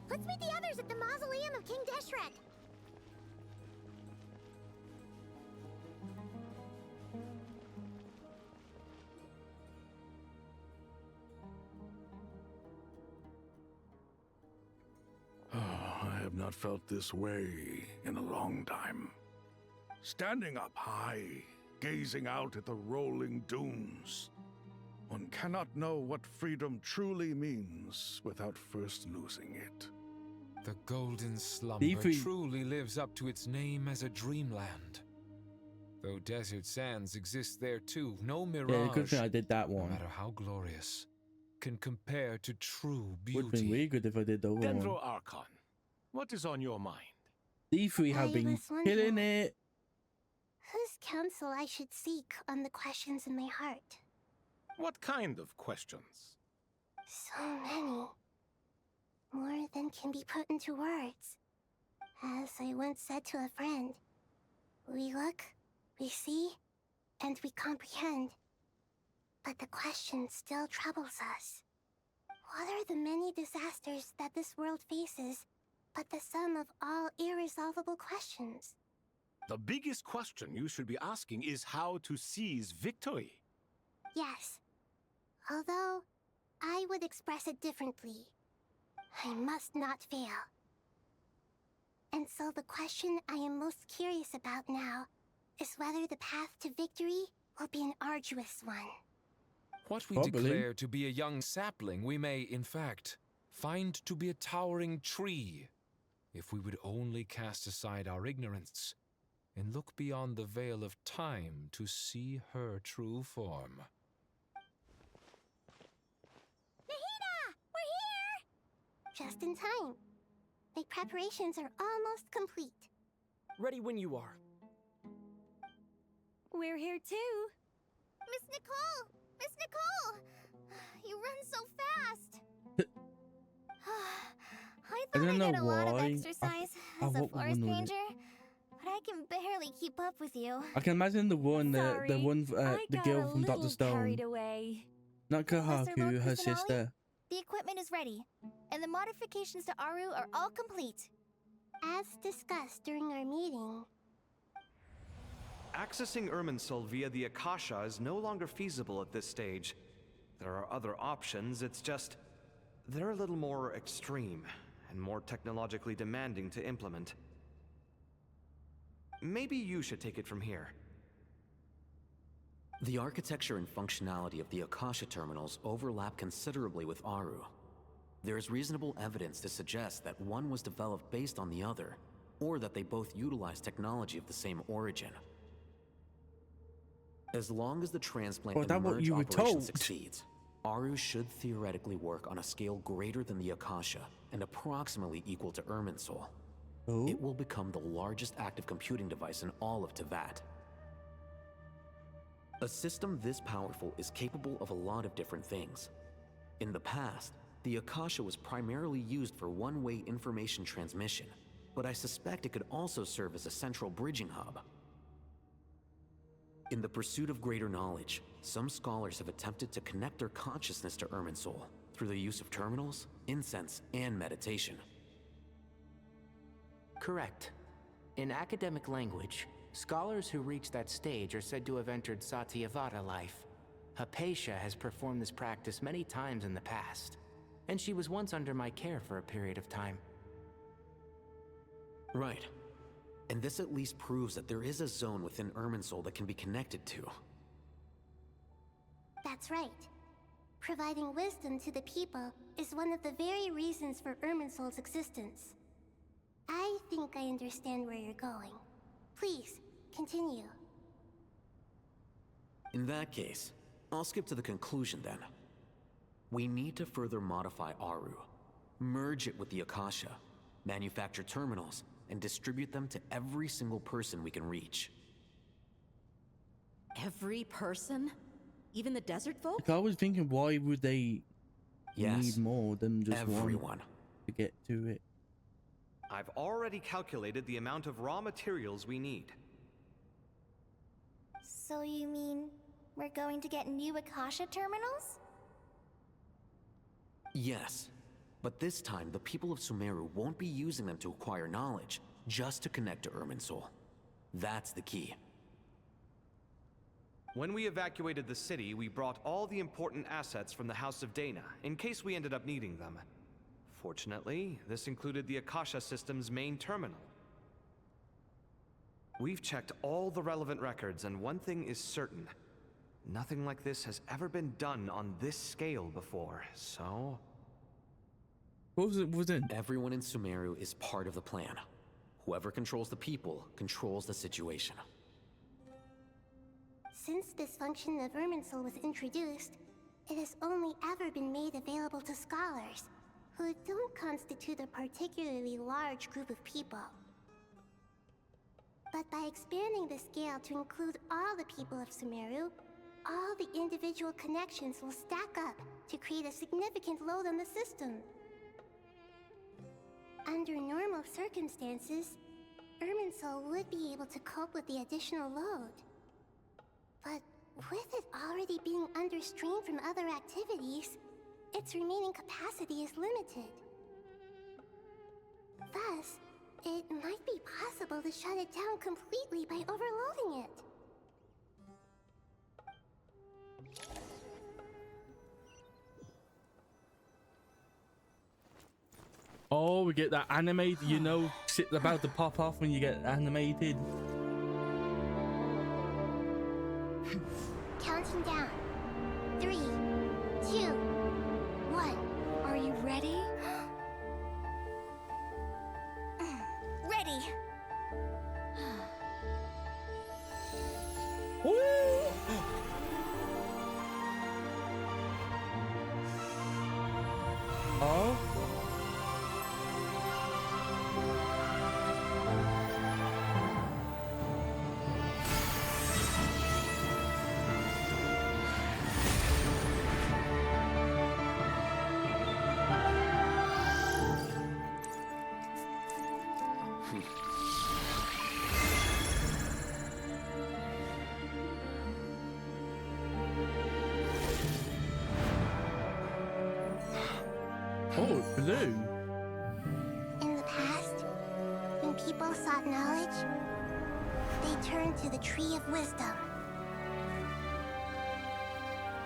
Let's meet the others at the mausoleum of King Deshret. I have not felt this way in a long time. Standing up high, gazing out at the rolling dunes. One cannot know what freedom truly means without first losing it. The golden slumber truly lives up to its name as a dreamland. Though desert sands exist there too, no mirage, Yeah, good thing I did that one. no matter how glorious, can compare to true beauty. Would have been really good if I did the other Dendro one. Archon, what is on your mind? These three have been killing it. Whose counsel I should seek on the questions in my heart? What kind of questions? So many. More than can be put into words. As I once said to a friend, we look, we see, and we comprehend. But the question still troubles us. What are the many disasters that this world faces, but the sum of all irresolvable questions? The biggest question you should be asking is how to seize victory. Yes. Although, I would express it differently. I must not fail. And so the question I am most curious about now is whether the path to victory will be an arduous one. What we declare to be a young sapling, we may, in fact, find to be a towering tree, if we would only cast aside our ignorance and look beyond the veil of time to see her true form. Nahida! We're here! Just in time. My preparations are almost complete. Ready when you are. We're here too. Miss Nicole! Miss Nicole! You run so fast! I thought I'd get a lot of exercise as a forest ranger, but I can barely keep up with you. I can imagine the one, the girl from Dr. Stone. Away. Not Kohaku, her sister. The equipment is ready, and the modifications to Aru are all complete. As discussed during our meeting. Accessing Irminsul via the Akasha is no longer feasible at this stage. There are other options, it's just... they're a little more extreme, and more technologically demanding to implement. Maybe you should take it from here. The architecture and functionality of the Akasha terminals overlap considerably with Aru. There is reasonable evidence to suggest that one was developed based on the other, or that they both utilize technology of the same origin. As long as the transplant and merge operation succeeds, Aru should theoretically work on a scale greater than the Akasha and approximately equal to Irminsul. It will become the largest active computing device in all of Teyvat. A system this powerful is capable of a lot of different things. In the past, the Akasha was primarily used for one-way information transmission, but I suspect it could also serve as a central bridging hub. In the pursuit of greater knowledge, some scholars have attempted to connect their consciousness to Irminsul through the use of terminals, incense, and meditation. Correct. In academic language, scholars who reach that stage are said to have entered Satyavata life. Hypatia has performed this practice many times in the past, and she was once under my care for a period of time. Right. And this at least proves that there is a zone within Irminsul that can be connected to. That's right. Providing wisdom to the people is one of the very reasons for Irminsul's existence. I think I understand where you're going. Please, continue. In that case, I'll skip to the conclusion then. We need to further modify Aru, merge it with the Akasha, manufacture terminals, and distribute them to every single person we can reach. Every person? Even the desert folk? Like, I was thinking, why would they need more than just everyone to get to it? I've already calculated the amount of raw materials we need. So you mean we're going to get new Akasha terminals? Yes. But this time, the people of Sumeru won't be using them to acquire knowledge, just to connect to Irminsul. That's the key. When we evacuated the city, we brought all the important assets from the House of Dana, in case we ended up needing them. Fortunately, this included the Akasha system's main terminal. We've checked all the relevant records, and one thing is certain. Nothing like this has ever been done on this scale before, so... What was it within? Everyone in Sumeru is part of the plan. Whoever controls the people controls the situation. Since this function of Irminsul was introduced, it has only ever been made available to scholars, who don't constitute a particularly large group of people. But by expanding the scale to include all the people of Sumeru, all the individual connections will stack up to create a significant load on the system. Under normal circumstances, Irminsul would be able to cope with the additional load. But with it already being under strain from other activities, its remaining capacity is limited. Thus, it might be possible to shut it down completely by overloading it. Oh, we get that animated, you know, shit about to pop off when you get animated. Counting down. 3, 2, 1. Are you ready? Ready! Oh. Oh, blue. In the past, when people sought knowledge, they turned to the Tree of Wisdom.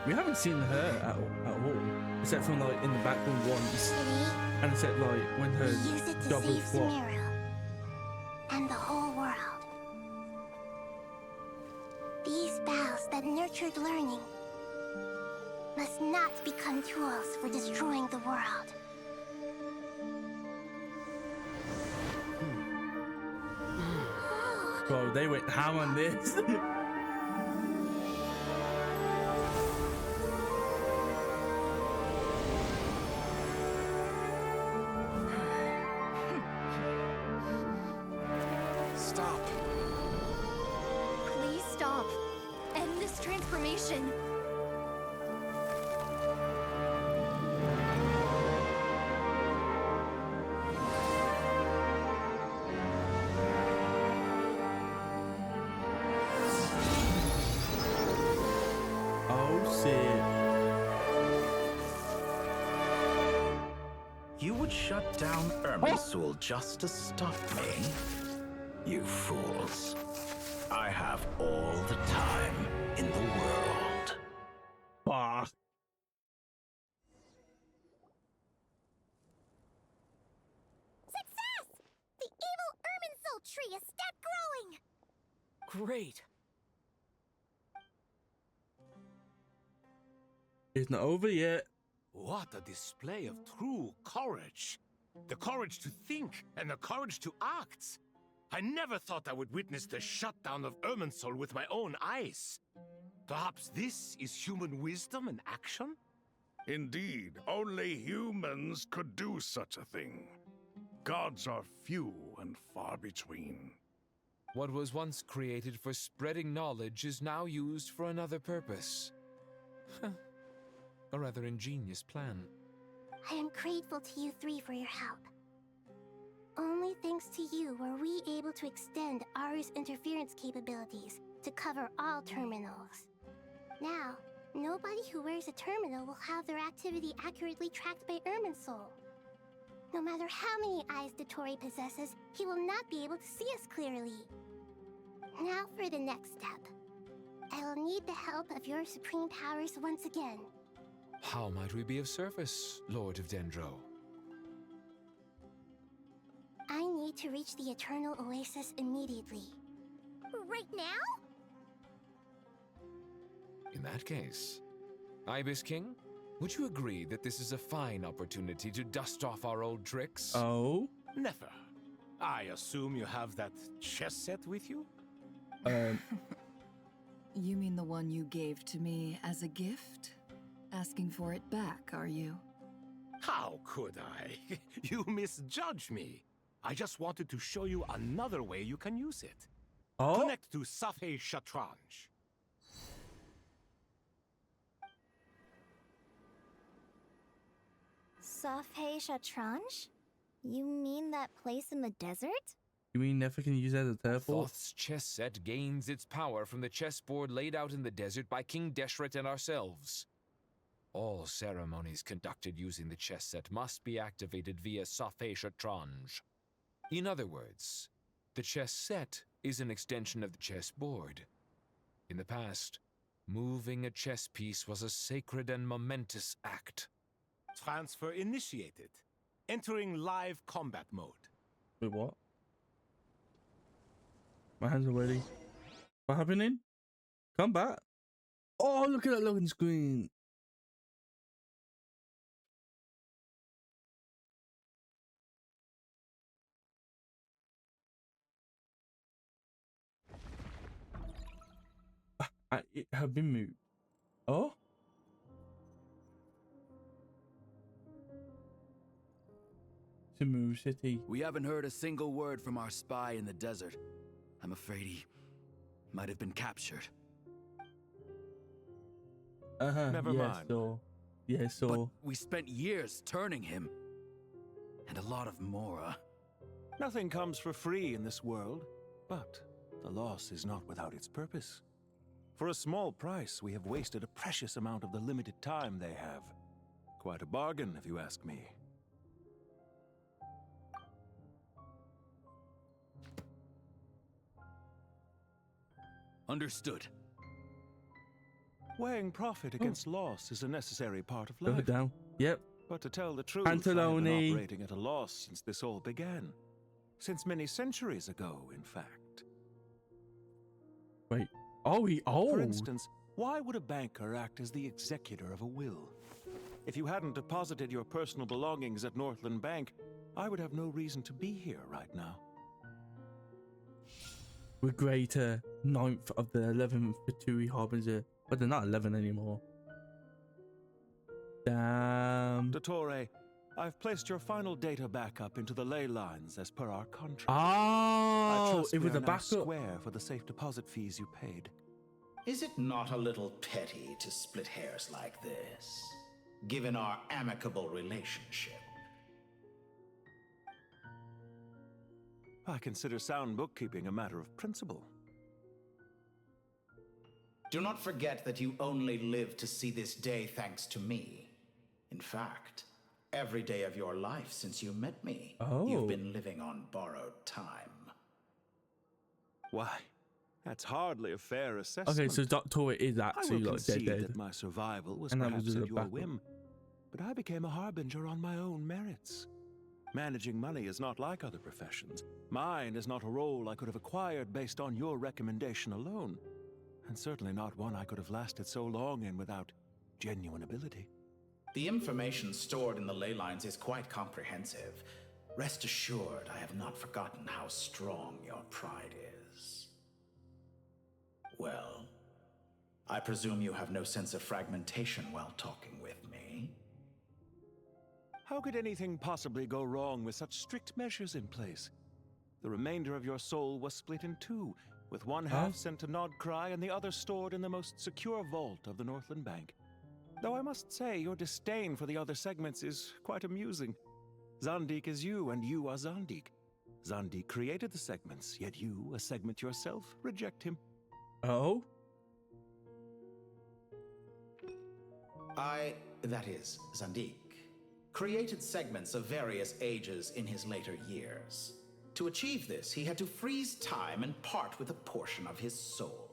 We haven't seen her at all, except from like in the background once, City, and except like when her we use it to job save was what? Sumeru and the whole world. These boughs that nurtured learning must not become tools for destroying the world. Bro, they went ham on this. Stop. Please stop. End this transformation. Oh shit. You would shut down Irminsul just to stop me? You fools. I have all the time in the world. Fuck. Success! The evil Irminsul tree has stopped growing! Great. It's not over yet. What a display of true courage. The courage to think and the courage to act. I never thought I would witness the shutdown of Irminsul with my own eyes. Perhaps this is human wisdom in action? Indeed, only humans could do such a thing. Gods are few and far between. What was once created for spreading knowledge is now used for another purpose. A rather ingenious plan. I am grateful to you three for your help. Only thanks to you were we able to extend Aru's interference capabilities to cover all terminals. Now, nobody who wears a terminal will have their activity accurately tracked by Irminsul. No matter how many eyes Dottore possesses, he will not be able to see us clearly. Now for the next step. I will need the help of your supreme powers once again. How might we be of service, Lord of Dendro? I need to reach the Eternal Oasis immediately. Right now? In that case, Ibis King, would you agree that this is a fine opportunity to dust off our old tricks? Oh? Never. I assume you have that chess set with you? You mean the one you gave to me as a gift? Asking for it back, are you? How could I? You misjudge me. I just wanted to show you another way you can use it. Oh? Connect to Safei Shatranj. Safei Shatranj? You mean that place in the desert? You mean never can use that as a teleport? Thoth's chess set gains its power from the chessboard laid out in the desert by King Deshret and ourselves. All ceremonies conducted using the chess set must be activated via Safei Shatranj. In other words, the chess set is an extension of the chessboard. In the past, moving a chess piece was a sacred and momentous act. Transfer initiated. Entering live combat mode. Wait, what? My hands are ready. What happening? Come back. Oh, look at that loading screen. It have been moved. Oh? Timu City. We haven't heard a single word from our spy in the desert. I'm afraid he might have been captured. Never mind. So. But we spent years turning him. And a lot of Mora. Nothing comes for free in this world, but the loss is not without its purpose. For a small price, we have wasted a precious amount of the limited time they have. Quite a bargain, if you ask me. Understood. Weighing profit against loss is a necessary part of life. Go down. Yep. But to tell the truth, Pantalone. I have been operating at a loss since this all began. Since many centuries ago, in fact. Wait. Are we old? For instance, why would a banker act as the executor of a will? If you hadn't deposited your personal belongings at Northland Bank, I would have no reason to be here right now. We're greater 9th of the 11th Fatui Harbinger, but they're not 11 anymore. Damn. Dottore, I've placed your final data backup into the ley lines as per our contract. Oh, it was a backup. Square for the safe deposit fees you paid. Is it not a little petty to split hairs like this, given our amicable relationship? I consider sound bookkeeping a matter of principle. Do not forget that you only live to see this day thanks to me. In fact, every day of your life since you met me, you've been living on borrowed time. Why, that's hardly a fair assessment. Okay, so Dottore is actually like dead. That my survival was perhaps at your whim, but I became a harbinger on my own merits. Managing money is not like other professions. Mine is not a role I could have acquired based on your recommendation alone, and certainly not one I could have lasted so long in without genuine ability. The information stored in the ley lines is quite comprehensive. Rest assured, I have not forgotten how strong your pride is. Well, I presume you have no sense of fragmentation while talking with me. How could anything possibly go wrong with such strict measures in place? The remainder of your soul was split in two, with one half sent to Nodcry and the other stored in the most secure vault of the Northland Bank. Though I must say, your disdain for the other segments is quite amusing. Zandik is you, and you are Zandik. Zandik created the segments, yet you, a segment yourself, reject him. Oh? That is, Zandik, created segments of various ages in his later years. To achieve this, he had to freeze time and part with a portion of his soul.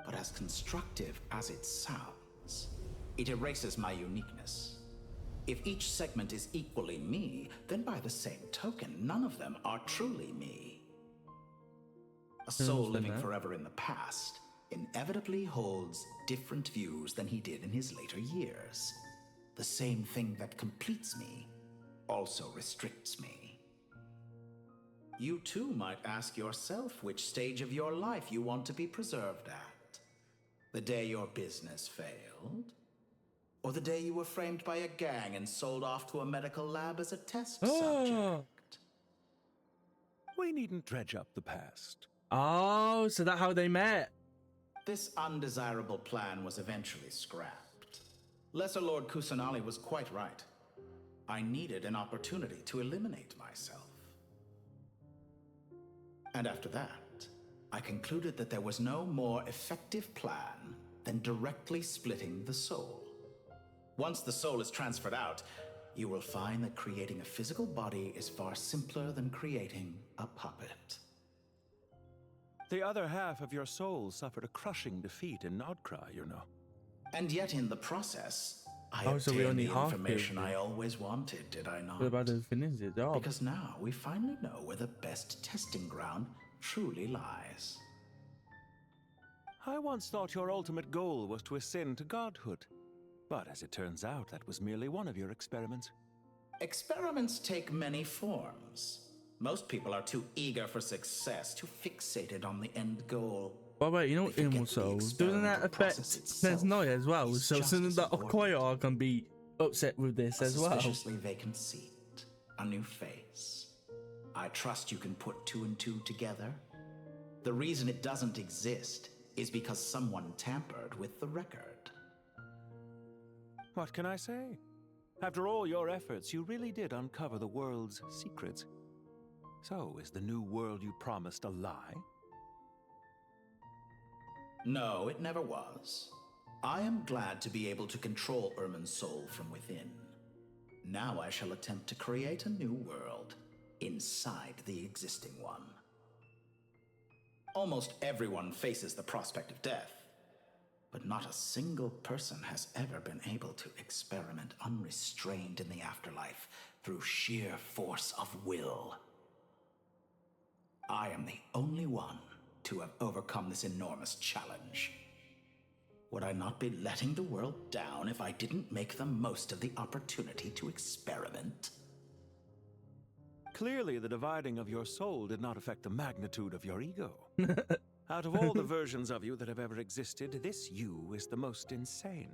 But as constructive as it sounds, it erases my uniqueness. If each segment is equally me, then by the same token, none of them are truly me. A soul living forever in the past inevitably holds different views than he did in his later years. The same thing that completes me also restricts me. You too might ask yourself which stage of your life you want to be preserved at. The day your business failed? Or the day you were framed by a gang and sold off to a medical lab as a test subject? We needn't dredge up the past. Oh, so that's how they met. This undesirable plan was eventually scrapped. Lesser Lord Kusanali was quite right. I needed an opportunity to eliminate myself. And after that, I concluded that there was no more effective plan than directly splitting the soul. Once the soul is transferred out, you will find that creating a physical body is far simpler than creating a puppet. The other half of your soul suffered a crushing defeat in Nodcry, you know. And yet in the process, I obtained the information I always wanted, did I not? Because now we finally know where the best testing ground truly lies. I once thought your ultimate goal was to ascend to godhood. But as it turns out, that was merely one of your experiments. Experiments take many forms. Most people are too eager for success, too fixated on the end goal. But wait, you know Irminsul, doesn't that affect Sneznoya as well? So that Okoye can be upset with this as well. A suspiciously vacant seat, a new face. I trust you can put two and two together. The reason it doesn't exist is because someone tampered with the record. What can I say? After all your efforts, you really did uncover the world's secrets. So, is the new world you promised a lie? No, it never was. I am glad to be able to control Irminsul from within. Now I shall attempt to create a new world inside the existing one. Almost everyone faces the prospect of death, but not a single person has ever been able to experiment unrestrained in the afterlife through sheer force of will. I am the only one to have overcome this enormous challenge. Would I not be letting the world down if I didn't make the most of the opportunity to experiment? Clearly, the dividing of your soul did not affect the magnitude of your ego. Out of all the versions of you that have ever existed, this you is the most insane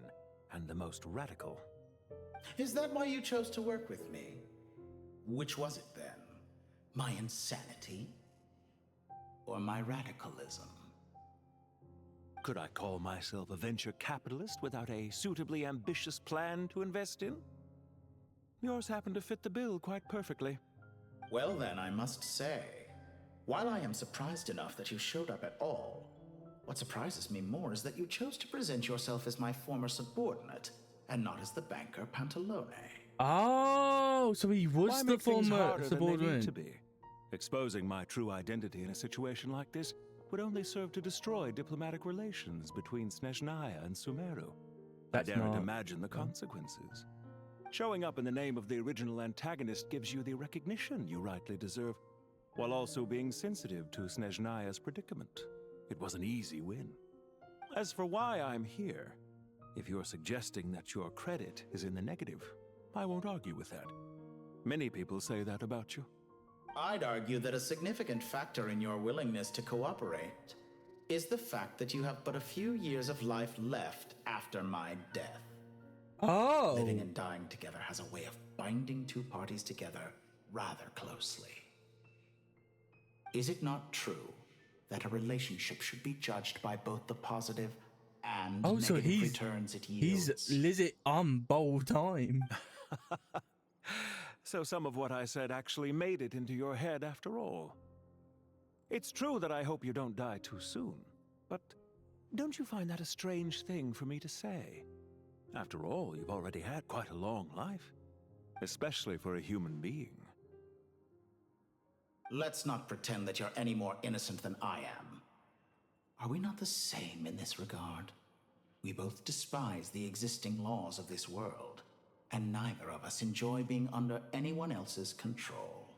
and the most radical. Is that why you chose to work with me? Which was it then? My insanity? Or my radicalism? Could I call myself a venture capitalist without a suitably ambitious plan to invest in? Yours happened to fit the bill quite perfectly. Well then, I must say, while I am surprised enough that you showed up at all, what surprises me more is that you chose to present yourself as my former subordinate, and not as the banker Pantalone. Oh, so he was the former subordinate. To be. Exposing my true identity in a situation like this would only serve to destroy diplomatic relations between Snezhnaya and Sumeru. I daren't imagine the consequences. Showing up in the name of the original antagonist gives you the recognition you rightly deserve, while also being sensitive to Snezhnaya's predicament. It was an easy win. As for why I'm here, if you're suggesting that your credit is in the negative, I won't argue with that. Many people say that about you. I'd argue that a significant factor in your willingness to cooperate is the fact that you have but a few years of life left after my death. Oh. Living and dying together has a way of binding two parties together rather closely. Is it not true that a relationship should be judged by both the positive and negative returns it yields? He's Lizzie on bold time. So some of what I said actually made it into your head after all. It's true that I hope you don't die too soon, but don't you find that a strange thing for me to say? After all, you've already had quite a long life, especially for a human being. Let's not pretend that you're any more innocent than I am. Are we not the same in this regard? We both despise the existing laws of this world, and neither of us enjoy being under anyone else's control.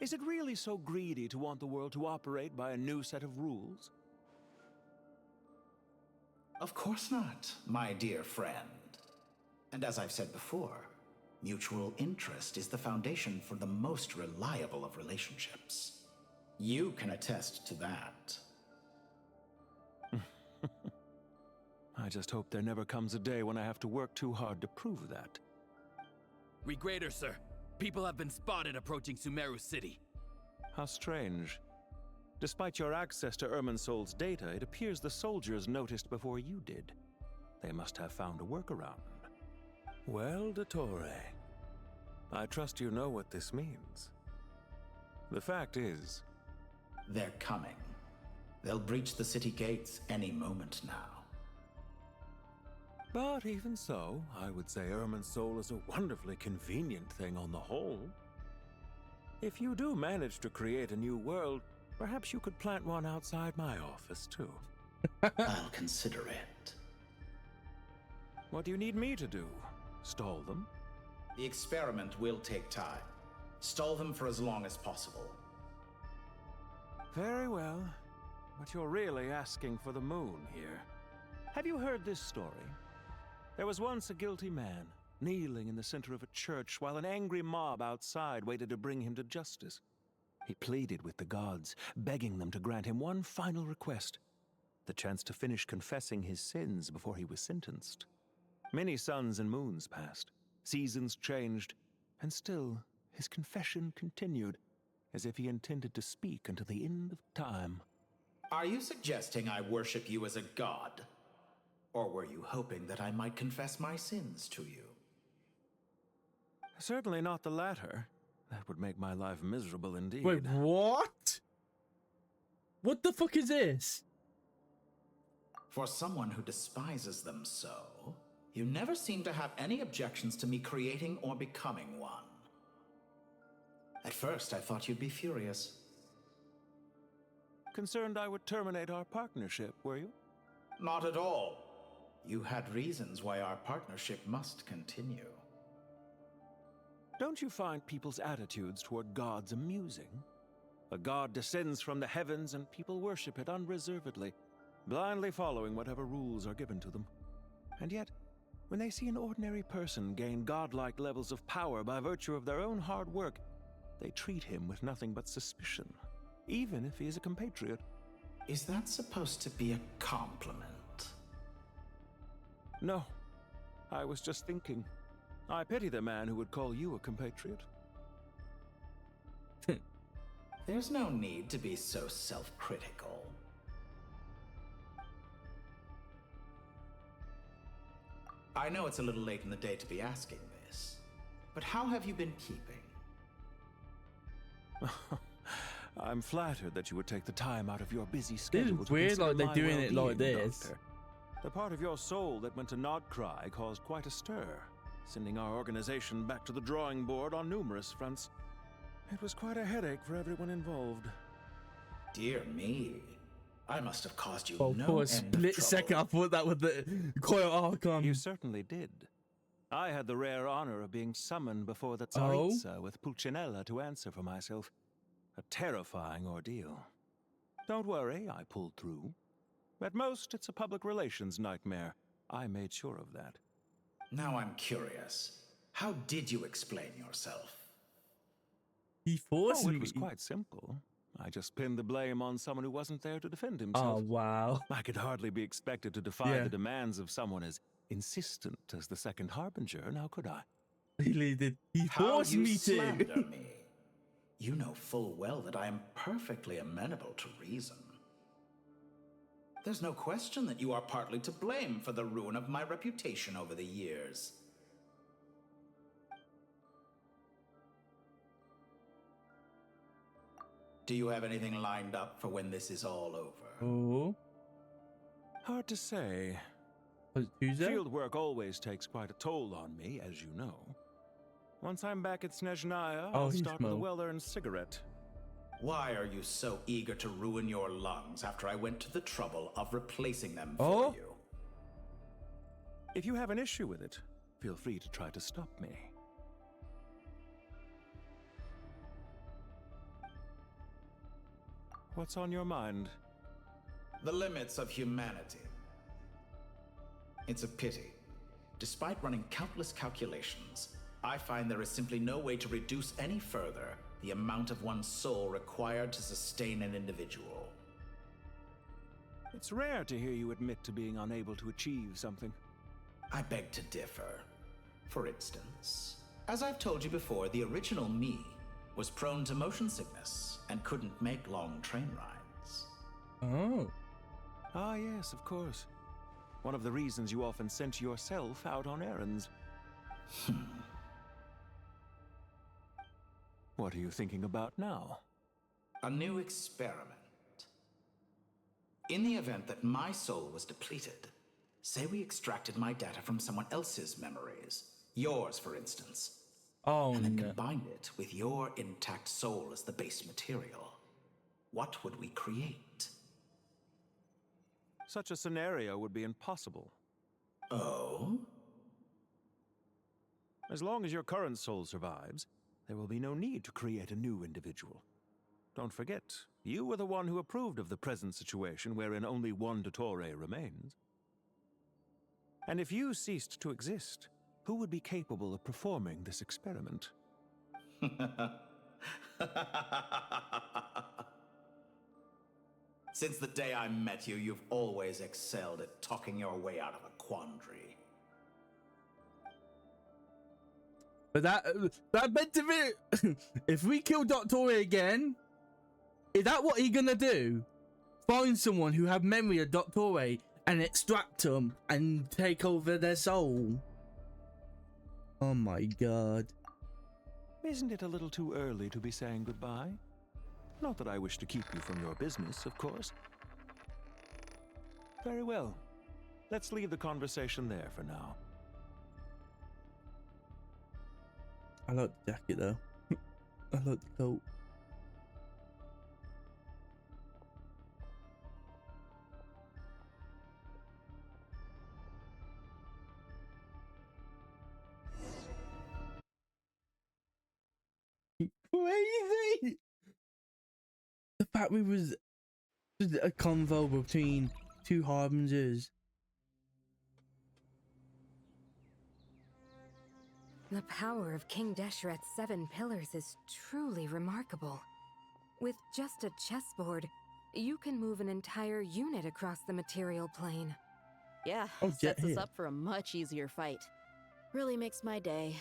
Is it really so greedy to want the world to operate by a new set of rules? Of course not, my dear friend. And as I've said before, mutual interest is the foundation for the most reliable of relationships. You can attest to that. I just hope there never comes a day when I have to work too hard to prove that. Read greater, sir. People have been spotted approaching Sumeru City. How strange. Despite your access to Irminsul's data, it appears the soldiers noticed before you did. They must have found a workaround. Well, Dottore, I trust you know what this means. The fact is... they're coming. They'll breach the city gates any moment now. But even so, I would say Irminsul is a wonderfully convenient thing on the whole. If you do manage to create a new world, perhaps you could plant one outside my office, too. I'll consider it. What do you need me to do? Stall them? The experiment will take time. Stall them for as long as possible. Very well. But you're really asking for the moon here. Have you heard this story? There was once a guilty man, kneeling in the center of a church while an angry mob outside waited to bring him to justice. He pleaded with the gods, begging them to grant him one final request: the chance to finish confessing his sins before he was sentenced. Many suns and moons passed, seasons changed, and still his confession continued, as if he intended to speak until the end of time. Are you suggesting I worship you as a god? Or were you hoping that I might confess my sins to you? Certainly not the latter. That would make my life miserable indeed. Wait, what? What the fuck is this? For someone who despises them so, you never seem to have any objections to me creating or becoming one. At first, I thought you'd be furious. Concerned I would terminate our partnership, were you? Not at all. You had reasons why our partnership must continue. Don't you find people's attitudes toward gods amusing? A god descends from the heavens and people worship it unreservedly, blindly following whatever rules are given to them. And yet, when they see an ordinary person gain godlike levels of power by virtue of their own hard work, they treat him with nothing but suspicion, even if he is a compatriot. Is that supposed to be a compliment? No. I was just thinking. I pity the man who would call you a compatriot. There's no need to be so self-critical. I know it's a little late in the day to be asking this, but how have you been keeping? I'm flattered that you would take the time out of your busy schedule. It's weird, like they're doing it like this. Doctor. The part of your soul that went to Nodcry caused quite a stir, sending our organization back to the drawing board on numerous fronts. It was quite a headache for everyone involved. Dear me. I must have caused you no end of trouble. Split second, I thought that was the Coil Archon. You certainly did. I had the rare honor of being summoned before the Tsaritsa with Pulcinella to answer for myself. A terrifying ordeal. Don't worry, I pulled through. At most, it's a public relations nightmare. I made sure of that. Now I'm curious. How did you explain yourself? He forced me. It was quite simple. I just pinned the blame on someone who wasn't there to defend himself. Oh, wow. I could hardly be expected to defy the demands of someone as insistent as the second harbinger, now could I? He did. He forced me to. Slander me. You know full well that I am perfectly amenable to reason. There's no question that you are partly to blame for the ruin of my reputation over the years. Do you have anything lined up for when this is all over? Oh. Hard to say. Tuesday? Field work always takes quite a toll on me, as you know. Once I'm back at Snezhnaya, I'll start with a well-earned cigarette. Why are you so eager to ruin your lungs after I went to the trouble of replacing them for you? If you have an issue with it, feel free to try to stop me. What's on your mind? The limits of humanity. It's a pity. Despite running countless calculations, I find there is simply no way to reduce any further the amount of one's soul required to sustain an individual. It's rare to hear you admit to being unable to achieve something. I beg to differ. For instance, as I've told you before, the original me was prone to motion sickness and couldn't make long train rides. Oh. Ah, yes, of course. One of the reasons you often sent yourself out on errands. What are you thinking about now? A new experiment. In the event that my soul was depleted, say we extracted my data from someone else's memories, yours for instance, and then combined it with your intact soul as the base material, what would we create? Such a scenario would be impossible. Oh? As long as your current soul survives, there will be no need to create a new individual. Don't forget, you were the one who approved of the present situation wherein only one Dottore remains. And if you ceased to exist, who would be capable of performing this experiment? Since the day I met you, you've always excelled at talking your way out of a quandary. But that meant to be. If we kill Dottore again, is that what he gonna do? Find someone who have memory of Dottore and extract them and take over their soul? Oh my god. Isn't it a little too early to be saying goodbye? Not that I wish to keep you from your business, of course. Very well. Let's leave the conversation there for now. I like the jacket though. I like the coat. Crazy! The fact we was just a convo between two harbingers. The power of King Deshret's 7 pillars is truly remarkable. With just a chessboard, you can move an entire unit across the material plane. Yeah, sets us up for a much easier fight. Really makes my day.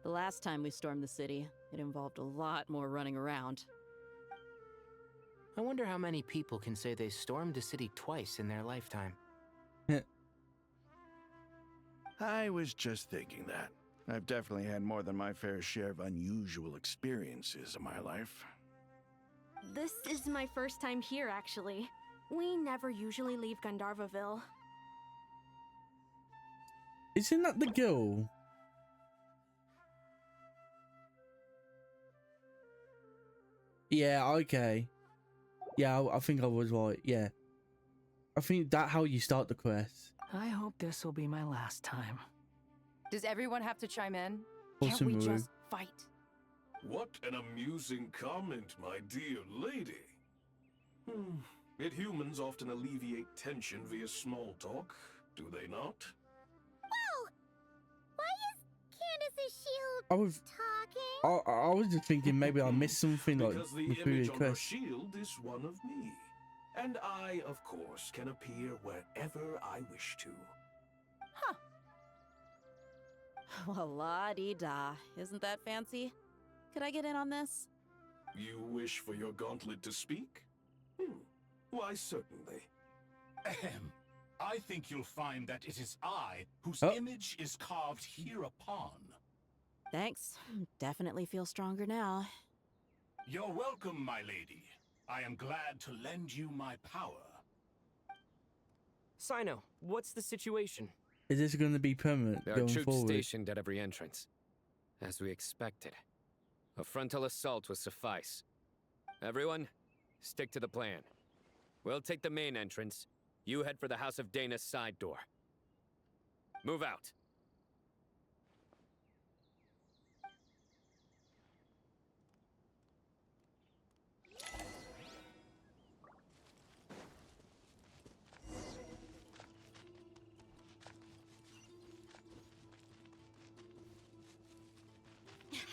The last time we stormed the city, it involved a lot more running around. I wonder how many people can say they stormed a city twice in their lifetime. I was just thinking that. I've definitely had more than my fair share of unusual experiences in my life. This is my first time here, actually. We never usually leave Gandharvaville. Isn't that the girl? Yeah, okay. Yeah, I think I was right. Yeah. I think that's how you start the quest. I hope this will be my last time. Does everyone have to chime in? Can't we just fight? What an amusing comment, my dear lady. Yet humans often alleviate tension via small talk, do they not? Whoa! Why is Candace's shield talking? I was just thinking maybe I missed something like Because the the image on your quest. shield is one of me. And I, of course, can appear wherever I wish to. Well, la-dee-da. Isn't that fancy? Could I get in on this? You wish for your gauntlet to speak? Why, certainly. Ahem. I think you'll find that it is I whose image is carved hereupon. Thanks. Definitely feel stronger now. You're welcome, my lady. I am glad to lend you my power. Sino, what's the situation? Is this going to be permanent There are going troops forward? stationed at every entrance. As we expected. A frontal assault will suffice. Everyone, stick to the plan. We'll take the main entrance. You head for the House of Dana's side door. Move out.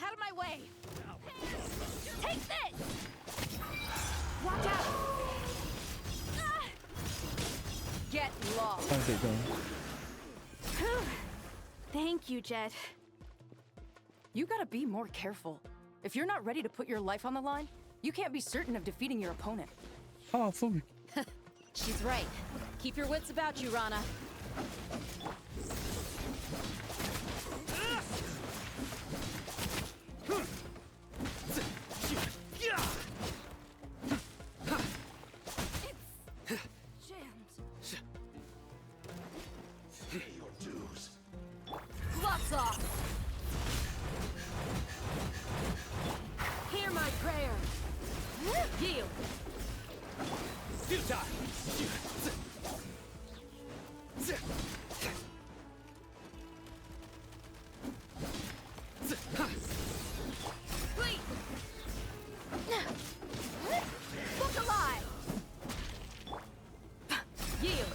Out of my way! Take this! Watch out! Get lost! Okay, go. Thank you, Jet. You gotta be more careful. If you're not ready to put your life on the line, you can't be certain of defeating your opponent. Oh, fuck. She's right. Keep your wits about you, Rana. Gloves off! Hear my prayer! Yield! Futile! Flee! Look alive! Yield!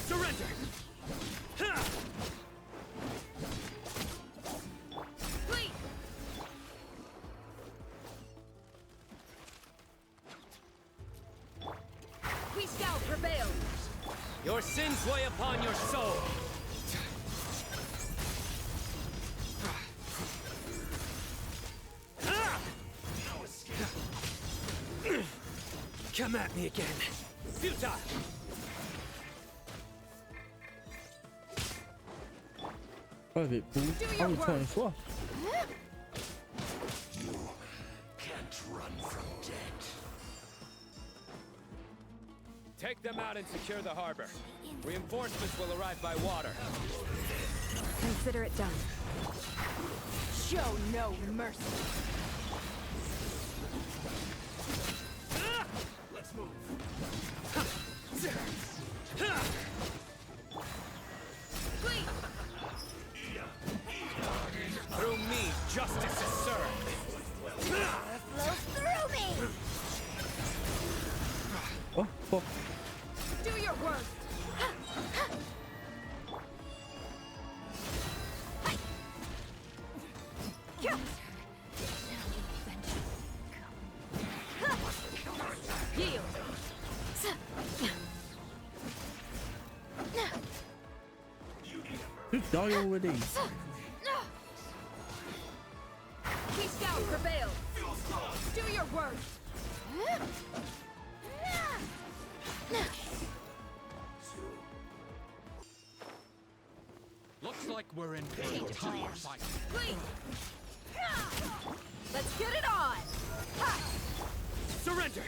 Surrender! Flee! We shall prevail! Your sins weigh upon your soul! Come at me again. Futile! Oh, it pulled. Oh, it's on as well. You can't run from death. Take them out and secure the harbor. Reinforcements will arrive by water. Consider it done. Show no mercy. Let's move. Flee! Through me, justice is served. Flow through me! Oh, fuck. Do your worst! Yield! Just die already. We shall prevail! Do your worst! Looks like we're in for a tough fight. Flee! Let's get it on! Ha! Surrender!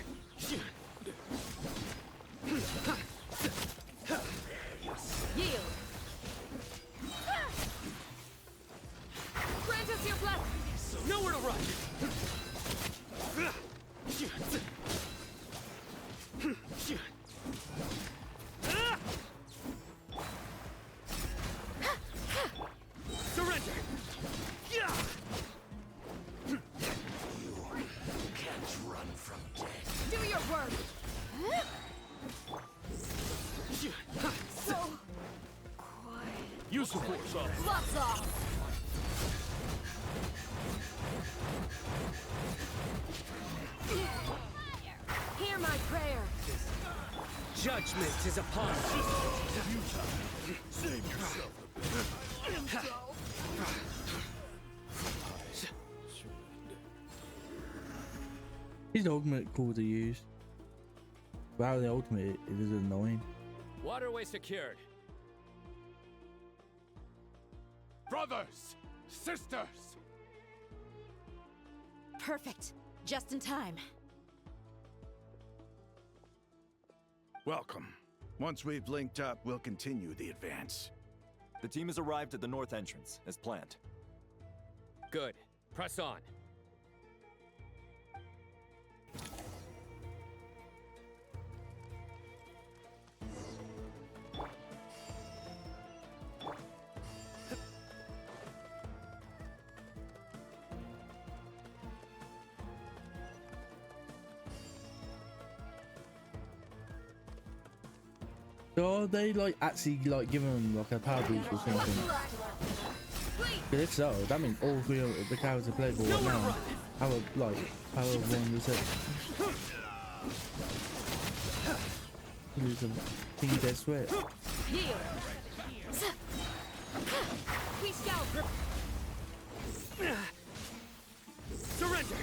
Yield! Grant us your blessing! Nowhere to run! Surrender! You can't run from death. Do your work! So quiet. Use the force off. Gloves off! Hear my prayer! Judgment is upon you. Save yourself. His ultimate cool to use. Wow, the ultimate it is annoying. Waterway secured. Brothers! Sisters! Perfect. Just in time. Welcome. Once we've linked up, we'll continue the advance. The team has arrived at the north entrance, as planned. Good. Press on. Are they like actually like giving them like a power boost or something? But if so, that means all three of the characters are playable right now. How like power of one is it? Lose them. King Dead Sweat. Surrender!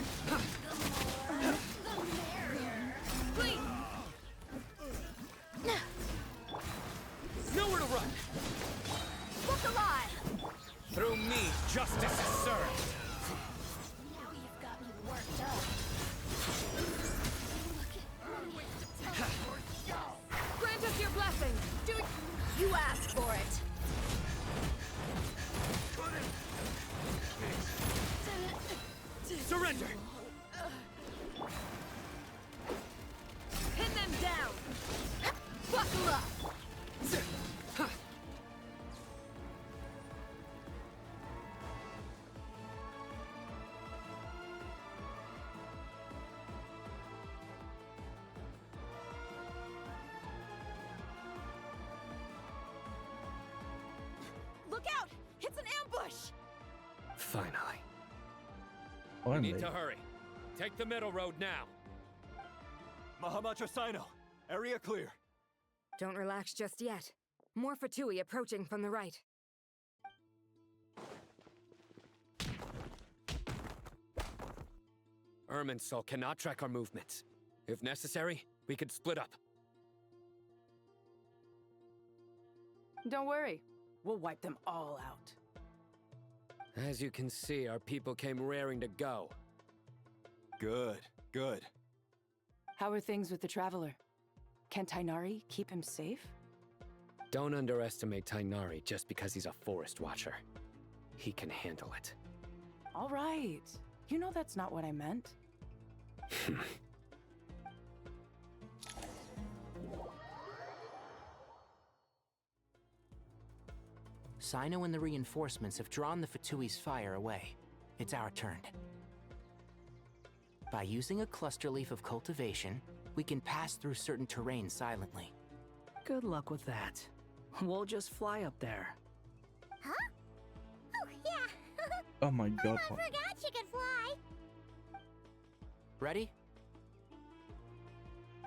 Nowhere to run! Look alive! Through me, justice is served! Now you've got me worked up. Grant us your blessing! Do it! You asked for it! Surrender! Pin them down! Buckle up! Look out! It's an ambush! Finally. Finally. We need to hurry. Take the middle road now. Mahamacho Sino, area clear. Don't relax just yet. More Fatui approaching from the right. Irminsul cannot track our movements. If necessary, we could split up. Don't worry. We'll wipe them all out. As you can see, our people came raring to go. Good, good. How are things with the Traveler? Can Tainari keep him safe? Don't underestimate Tainari just because he's a forest watcher. He can handle it. All right. You know that's not what I meant. Sino and the reinforcements have drawn the Fatui's fire away. It's our turn. By using a cluster leaf of cultivation, we can pass through certain terrain silently. Good luck with that. We'll just fly up there. Huh? Oh, yeah. Oh my god. I forgot you could fly. Ready?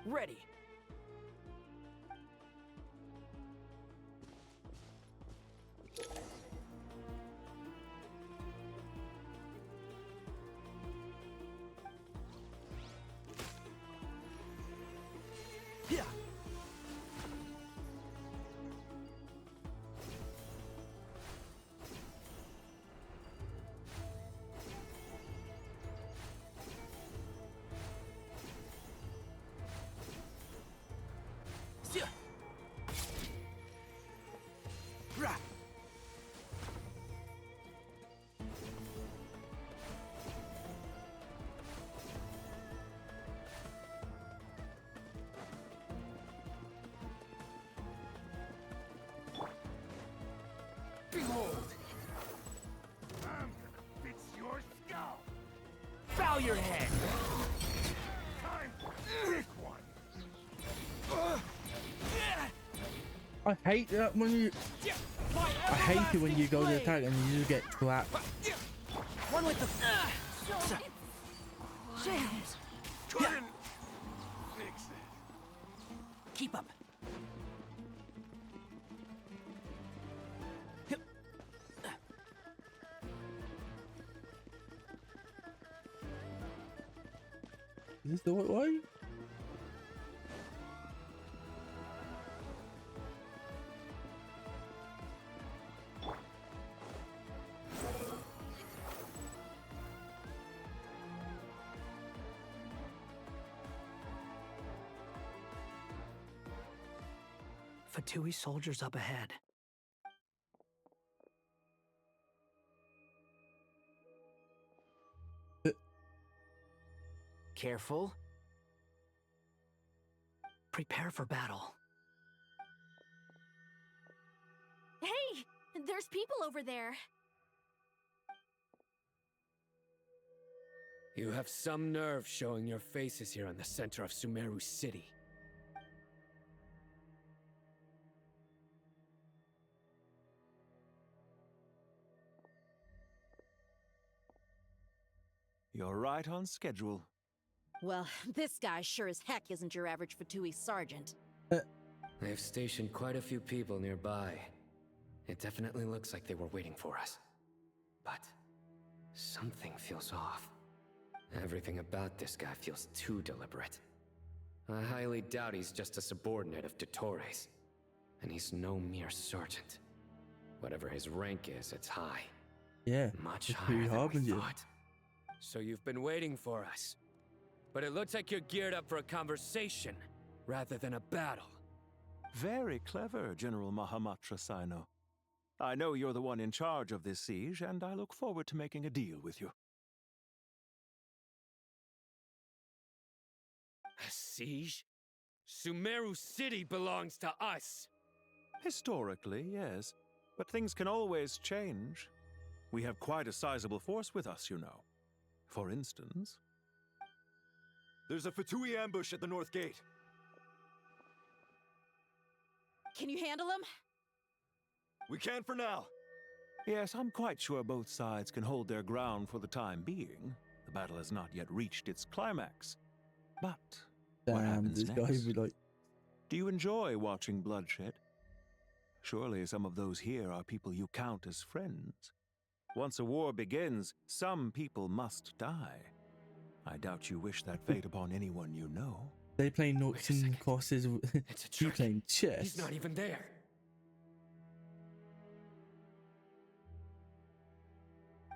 Ready. Yeah. Behold! I'm gonna fix your skull! Bow your head! Time for a big one! I hate that when you. I hate it when you go to attack and you just get clapped. One with the. James! Couldn't fix it. Keep up. Is this the right way? Fatui soldiers up ahead. Careful. Prepare for battle. Hey! There's people over there. You have some nerve showing your faces here in the center of Sumeru City. You're right on schedule. Well, this guy sure as heck isn't your average Fatui sergeant. They've stationed quite a few people nearby. It definitely looks like they were waiting for us. But something feels off. Everything about this guy feels too deliberate. I highly doubt he's just a subordinate of Dottore's. And he's no mere sergeant. Whatever his rank is, it's high. Yeah, much it's higher than we harbinger. thought. So you've been waiting for us. But it looks like you're geared up for a conversation, rather than a battle. Very clever, General Mahamatra Sino. I know you're the one in charge of this siege, and I look forward to making a deal with you. A siege? Sumeru City belongs to us! Historically, yes. But things can always change. We have quite a sizable force with us, you know. For instance... There's a Fatui ambush at the north gate. Can you handle him? We can for now. Yes, I'm quite sure both sides can hold their ground for the time being. The battle has not yet reached its climax. But what happens this next? guy would be like... Do you enjoy watching bloodshed? Surely some of those here are people you count as friends. Once a war begins, some people must die. I doubt you wish that fate upon anyone you know. They play noughts and crosses. You playing chess. He's not even there.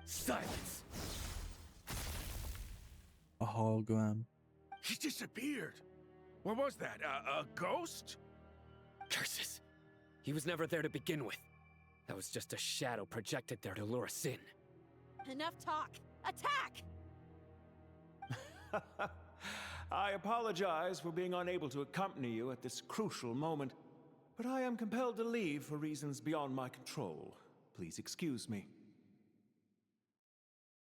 Silence! A hologram. He disappeared. What was that? A ghost? Curses! He was never there to begin with. That was just a shadow projected there to lure us in. Enough talk. Attack! I apologize for being unable to accompany you at this crucial moment, but I am compelled to leave for reasons beyond my control. Please excuse me.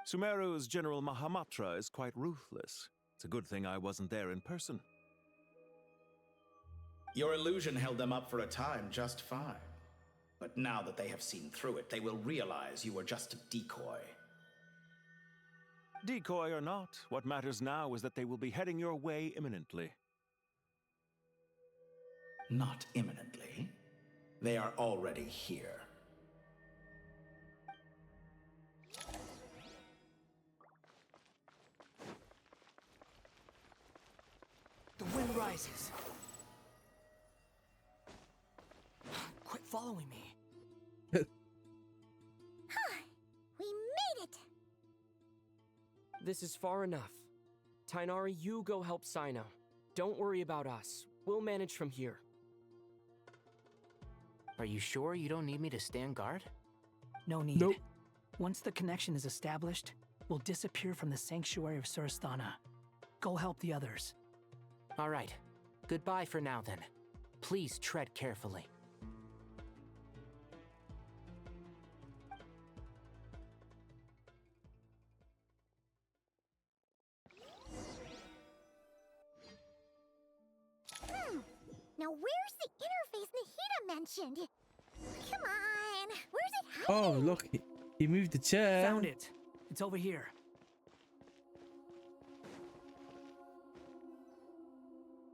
Sumeru's General Mahamatra is quite ruthless. It's a good thing I wasn't there in person. Your illusion held them up for a time just fine. But now that they have seen through it, they will realize you were just a decoy. Decoy or not, what matters now is that they will be heading your way imminently. Not imminently. They are already here. The wind rises. Quit following me. We made it! This is far enough. Tainari, you go help Sino. Don't worry about us. We'll manage from here. Are you sure you don't need me to stand guard? No need. Nope. Once the connection is established, we'll disappear from the sanctuary of Surasthana. Go help the others. All right. Goodbye for now, then. Please tread carefully. Now where's the interface Nahida mentioned? Come on, where's it Oh, hiding? look. He moved the chair. Found it. It's over here.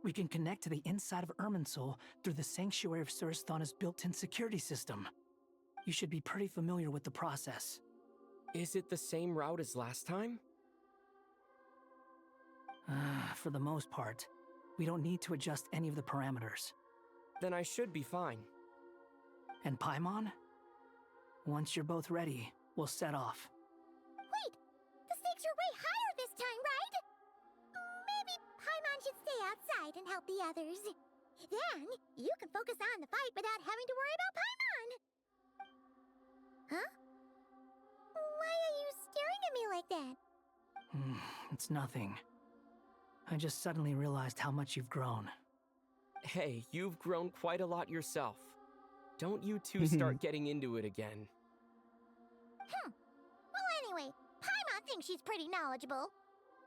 We can connect to the inside of Irminsul through the Sanctuary of Surasthana's built-in security system. You should be pretty familiar with the process. Is it the same route as last time? For the most part. We don't need to adjust any of the parameters. Then I should be fine. And Paimon? Once you're both ready, we'll set off. Wait! The stakes are way higher this time, right? Maybe Paimon should stay outside and help the others. Then you can focus on the fight without having to worry about Paimon. Huh? Why are you staring at me like that? It's nothing. I just suddenly realized how much you've grown. Hey, you've grown quite a lot yourself. Don't you two start getting into it again. Well, anyway, Paimon thinks she's pretty knowledgeable.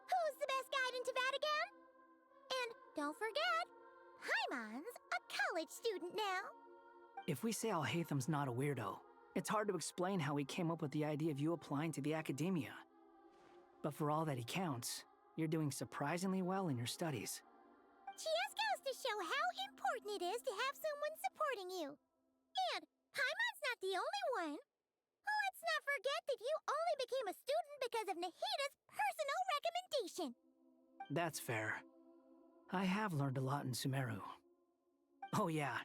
Who's the best guide in Tavatigan? And don't forget, Paimon's a college student now. If we say Alhatham's not a weirdo, it's hard to explain how he came up with the idea of you applying to the academia. But for all that he counts, you're doing surprisingly well in your studies. Just goes to show how important it is to have someone supporting you. And Paimon's not the only one. Let's not forget that you only became a student because of Nahida's personal recommendation. That's fair. I have learned a lot in Sumeru. Oh yeah,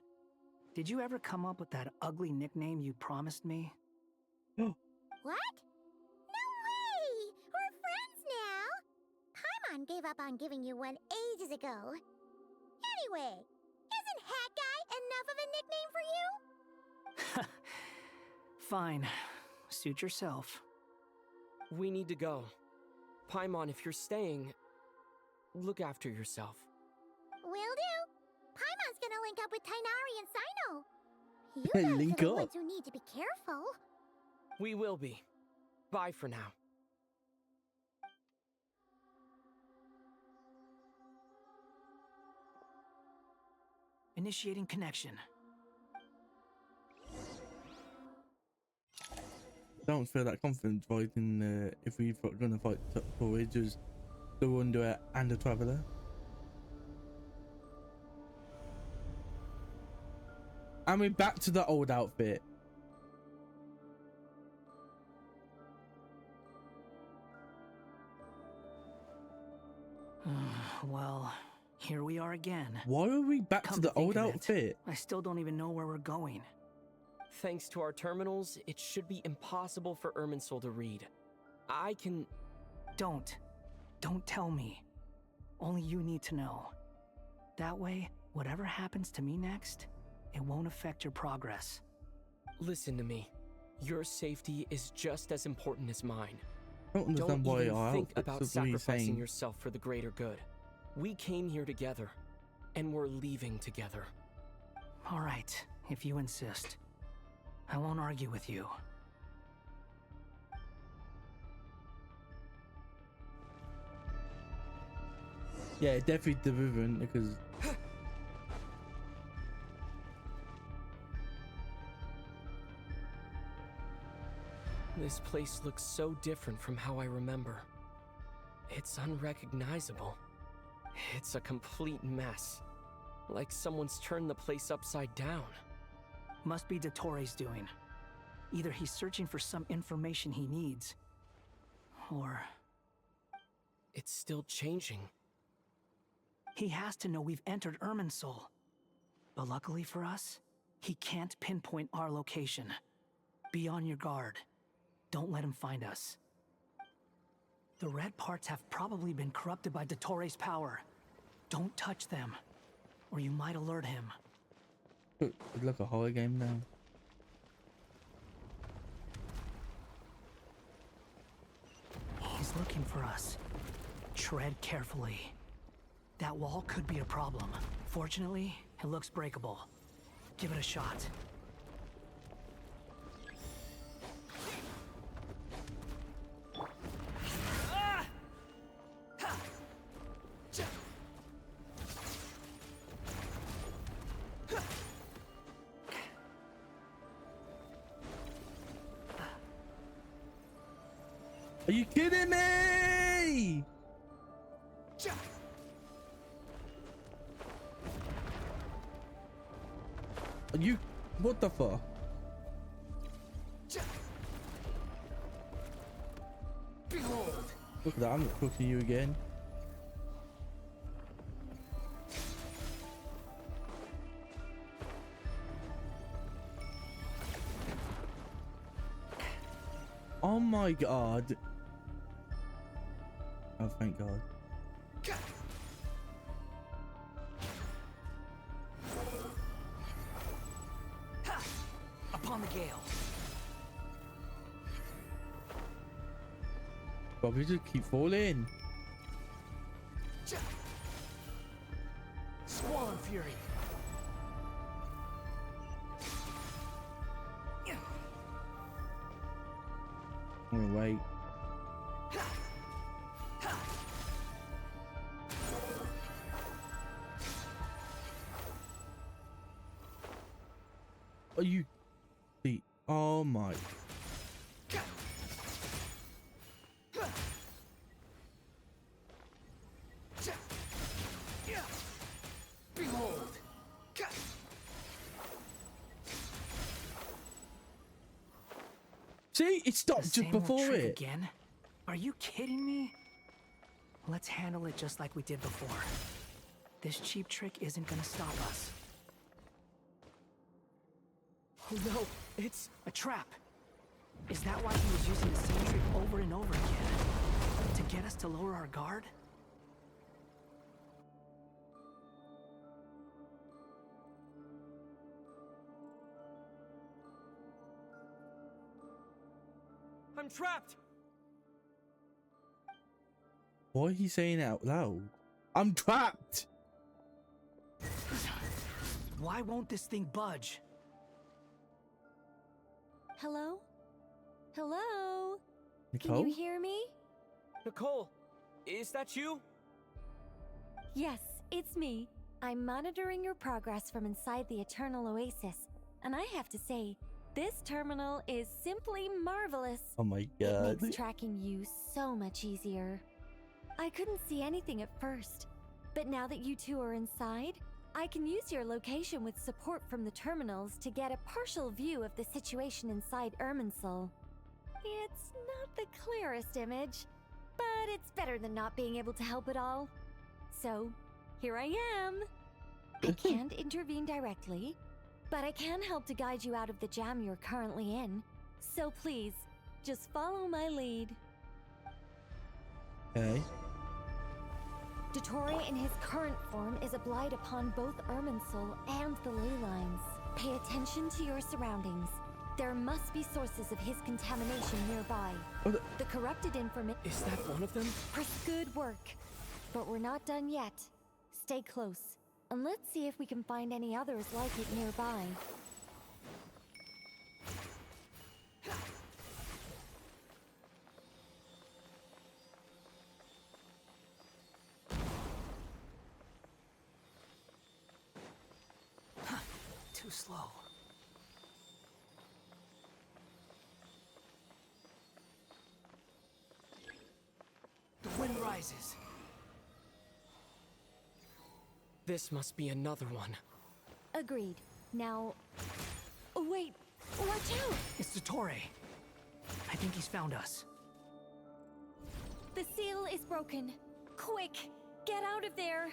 did you ever come up with that ugly nickname you promised me? What? No way! We're friends now! Paimon gave up on giving you one ages ago. Anyway, isn't Hat Guy enough of a nickname for you? Fine. Suit yourself. We need to go. Paimon, if you're staying, look after yourself. Will do. Paimon's gonna link up with Tighnari and Sino. You Hey, guys link are the up. ones who need to be careful. We will be. Bye for now. Initiating connection. Don't feel that confident fighting if we're gonna fight Dottore, just the Wanderer and the Traveler. And we're back to the old outfit. Well, here we are again. Why are we back to the think old of it, outfit? I still don't even know where we're going. Thanks to our terminals, it should be impossible for Irminsul to read. I can... Don't tell me. Only you need to know. That way, whatever happens to me next, it won't affect your progress. Listen to me. Your safety is just as important as mine. I don't understand why even our think outfits about are sacrificing saying. yourself for the greater good. We came here together, and we're leaving together. All right, if you insist. I won't argue with you. Yeah, definitely the Riven, because This place looks so different from how I remember. It's unrecognizable. It's a complete mess. Like someone's turned the place upside down. Must be Dottore's doing. Either he's searching for some information he needs, or... It's still changing. He has to know we've entered Irminsul. But luckily for us, he can't pinpoint our location. Be on your guard. Don't let him find us. The red parts have probably been corrupted by Dottore's power. Don't touch them, or you might alert him. it's like a horror game now. He's looking for us. Tread carefully. That wall could be a problem. Fortunately, it looks breakable. Give it a shot. Are you kidding me? Are you... What the fuck? Behold! Look at that, I'm not cooking you again. Oh my god. Oh, thank god. upon the gale. Probably just keep falling. Squall Fury. I'm gonna wait. Are you the oh my Behold. See, it stopped just before it. Again? Are you kidding me? Let's handle it just like we did before. This cheap trick isn't gonna stop us. Oh no, it's a trap. Is that why he was using the same trick over and over again? To get us to lower our guard? I'm trapped. Why are you saying it out loud? I'm trapped. Why won't this thing budge? Hello? Hello? Nicole? Can you hear me? Nicole, is that you? Yes, it's me. I'm monitoring your progress from inside the Eternal Oasis, and I have to say, this terminal is simply marvelous. Oh my god. It makes tracking you so much easier. I couldn't see anything at first, but now that you two are inside, I can use your location with support from the terminals to get a partial view of the situation inside Irminsul. It's not the clearest image, but it's better than not being able to help at all. So, here I am. I can't intervene directly, but I can help to guide you out of the jam you're currently in. So please, just follow my lead. Okay. Dottore in his current form is a blight upon both Irminsul and the ley lines. Pay attention to your surroundings. There must be sources of his contamination nearby. The corrupted information... Is that one of them? Good work. But we're not done yet. Stay close, and let's see if we can find any others like it nearby. Too slow. The wind rises. This must be another one. Agreed. Now... Wait! Watch out! It's Dottore. I think he's found us. The seal is broken. Quick! Get out of there!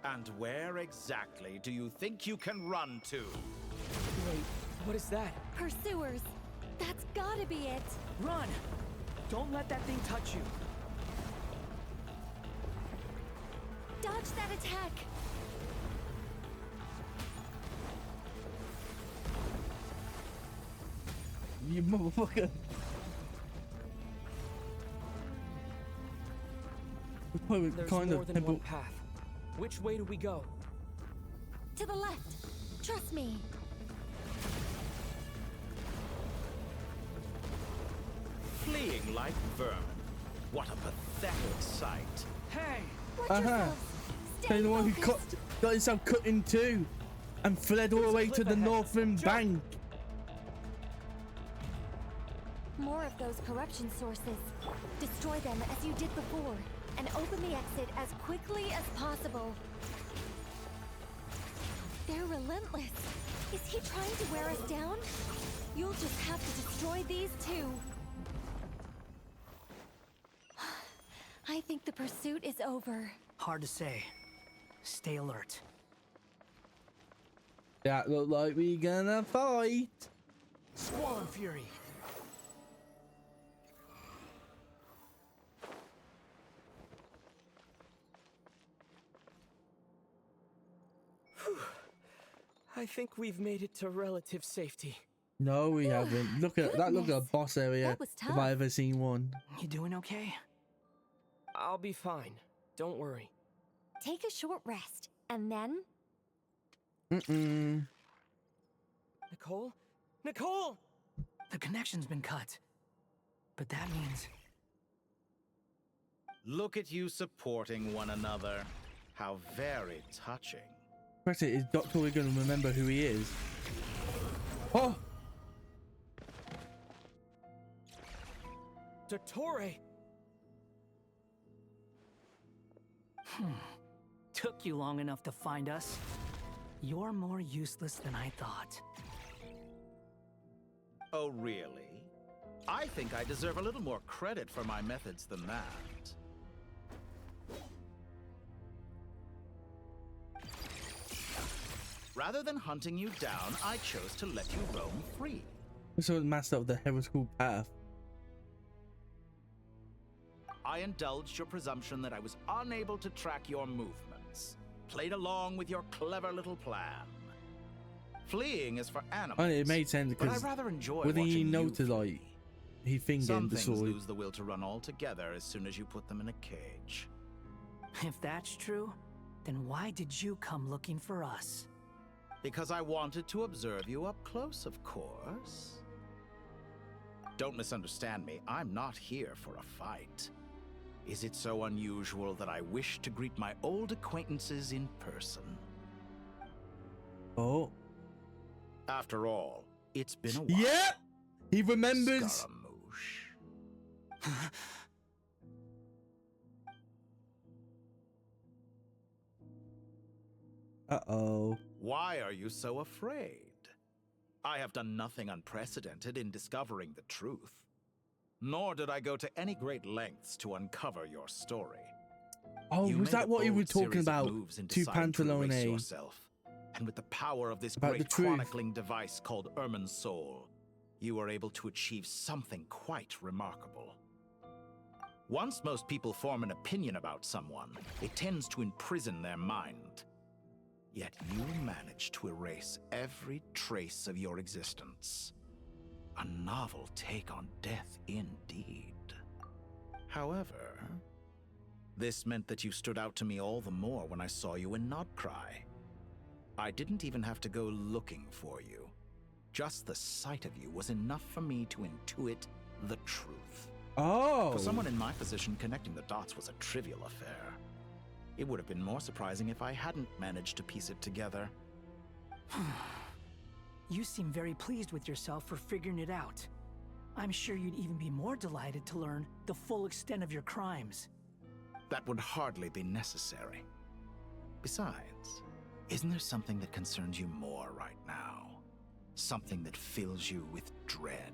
And where exactly do you think you can run to? Wait, what is that? Pursuers! That's gotta be it! Run! Don't let that thing touch you. Dodge that attack! You motherfucker! There's more than one path. Which way do we go? To the left! Trust me! Fleeing like vermin. What a pathetic sight. Hey! They're the one who got himself cut in two and fled all the way to the northern bank. More of those corruption sources. Destroy them as you did before, and open the exit as quickly as possible. They're relentless. Is he trying to wear us down? You'll just have to destroy these two. I think the pursuit is over. Hard to say. Stay alert. That look like we gonna fight. Squall Fury. I think we've made it to relative safety. No, we haven't. Look at that. Look at a boss area. If I ever seen one. You doing okay? I'll be fine. Don't worry. Take a short rest, and then... Nicole? Nicole! The connection's been cut. But that means... Look at you supporting one another. How very touching. Press it. Is Dottore going to remember who he is? Oh! Dottore! Took you long enough to find us. You're more useless than I thought. Oh, really? I think I deserve a little more credit for my methods than that. Rather than hunting you down, I chose to let you roam free. So master of the heretical path. I indulged your presumption that I was unable to track your movements. Played along with your clever little plan. Fleeing is for animals. Oh, it made sense because I rather enjoy when he watching noticed, you like, he fingered Some the things sword. lose the will to run altogether as soon as you put them in a cage. If that's true, then why did you come looking for us? Because I wanted to observe you up close, of course. Don't misunderstand me. I'm not here for a fight. Is it so unusual that I wish to greet my old acquaintances in person? Oh. After all, it's been a while. Yeah! He remembers. Uh-oh. Why are you so afraid? I have done nothing unprecedented in discovering the truth. Nor did I go to any great lengths to uncover your story. Oh, You was made that a what he bold was talking series of about moves in to deciding to erase Pantalone? yourself. And with the power of this About the great truth. chronicling device called Irminsul, you were able to achieve something quite remarkable. Once most people form an opinion about someone, it tends to imprison their mind. Yet you managed to erase every trace of your existence. A novel take on death indeed. However, this meant that you stood out to me all the more when I saw you in Nodcry. I didn't even have to go looking for you. Just the sight of you was enough for me to intuit the truth. Oh. For someone in my position, connecting the dots was a trivial affair. It would have been more surprising if I hadn't managed to piece it together. You seem very pleased with yourself for figuring it out. I'm sure you'd even be more delighted to learn the full extent of your crimes. That would hardly be necessary. Besides, isn't there something that concerns you more right now? Something that fills you with dread?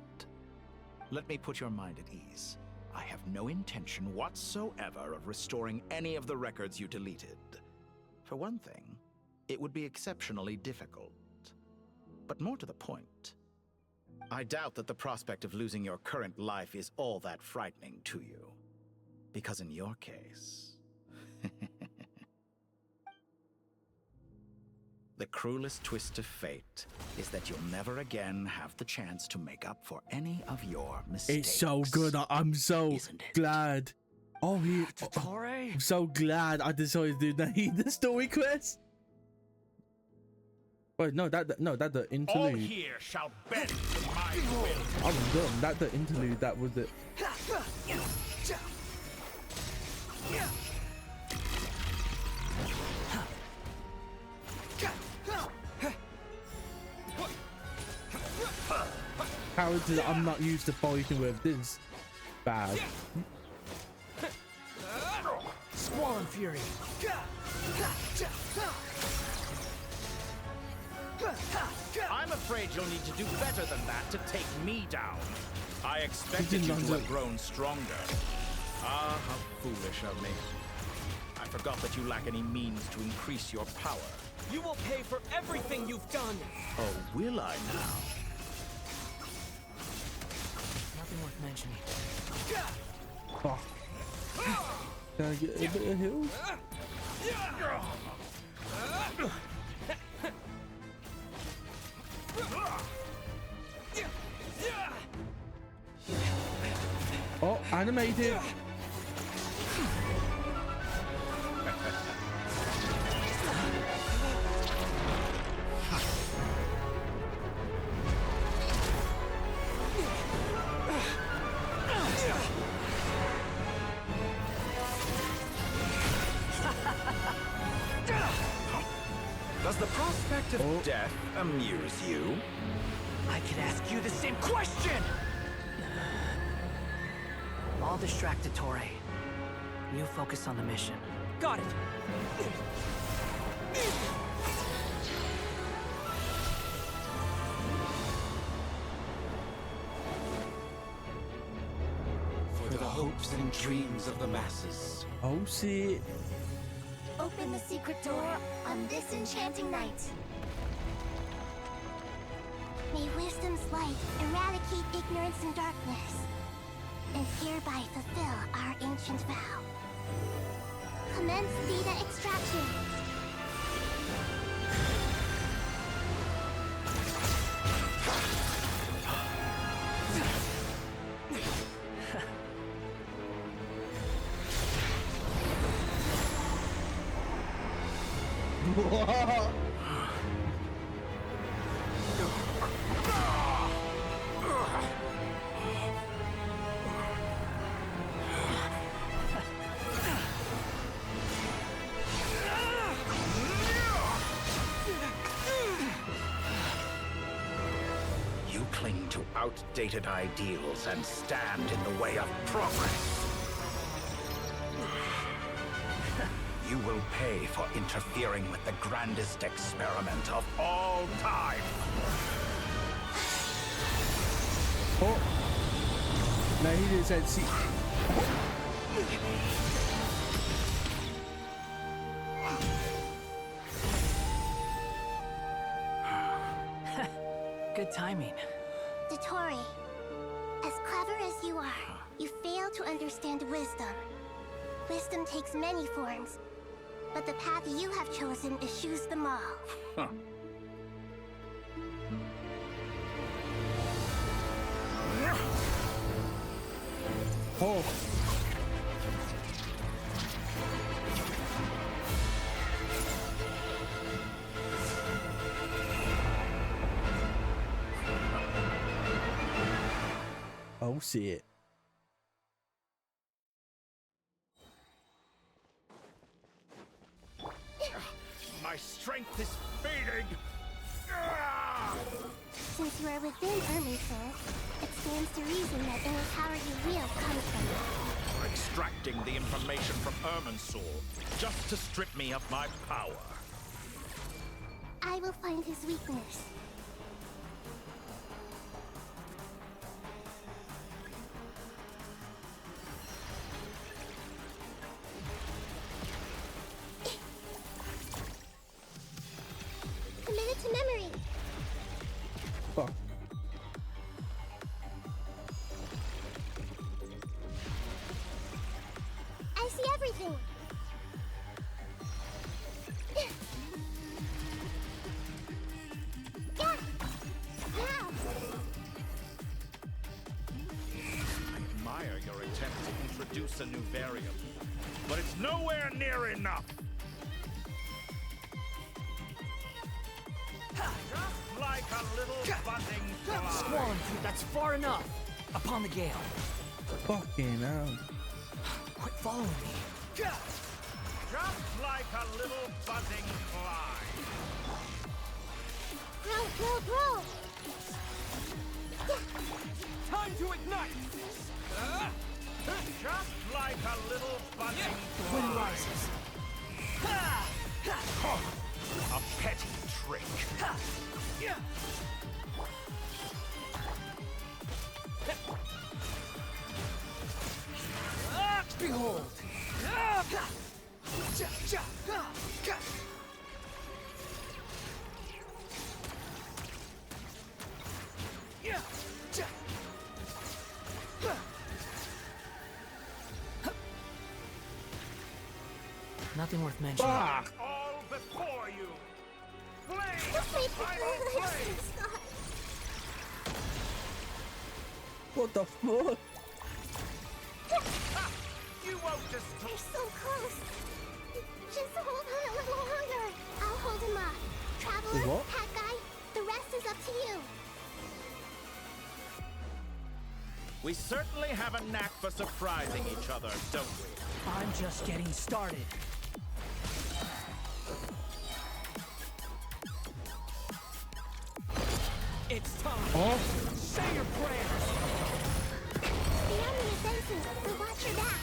Let me put your mind at ease. I have no intention whatsoever of restoring any of the records you deleted. For one thing, it would be exceptionally difficult. But more to the point, I doubt that the prospect of losing your current life is all that frightening to you. Because in your case... the cruelest twist of fate is that you'll never again have the chance to make up for any of your mistakes. It's so good. I'm so glad. Oh, Dottore? I'm so glad I decided to do the story quest. Wait, no, that the interlude. All here shall bend to my will. I'm done. That the interlude. That was it. Characters I'm not used to fighting with. This is bad. Squall Fury. I'm afraid you'll need to do better than that to take me down. I expected you to have grown stronger. Ah, how foolish of me. I forgot that you lack any means to increase your power. You will pay for everything you've done! Oh, will I now? Nothing worth mentioning. Oh. Can I get a bit of heal? Animated. Does the prospect of death amuse you? I could ask you the same question! I'll distract Dottore. You focus on the mission. Got it! For the hopes and dreams of the masses. Oh, shit. Open the secret door on this enchanting night. May wisdom's light eradicate ignorance and darkness, and hereby fulfill our ancient vow. Commence data extraction. You cling to outdated ideals and stand in the way of progress. You will pay for interfering with the grandest experiment of all time. Oh. No, he didn't say see. Good timing. Dottore, as clever as you are, you fail to understand wisdom. Wisdom takes many forms, but the path you have chosen eschews them all. Huh. Oh. Oh, shit. My strength is fading. Since you are within Irminsul, it stands to reason that any power you wield comes from it. You're extracting the information from Irminsul just to strip me of my power. I will find his weakness. Commit it to memory. Fuck. I see everything. Yeah. Now. I admire your attempt to introduce a new variable, but it's nowhere near enough. Just like a little buzzing fly. Squalling, that's far enough. Upon the gale. Fucking hell. Quit following me. Just like a little buzzing fly. Grow. Time to ignite! Just like a little buzzing The wind rises. A petty trick. Behold! Nothing worth mentioning. All before you. What the fuck? They're so close. Just hold on a little longer. I'll hold him up. Traveler, What? hat guy, the rest is up to you. We certainly have a knack for surprising each other, don't we? I'm just getting started. It's time. Oh. Say your prayers. The enemy is dancing, so watch your back.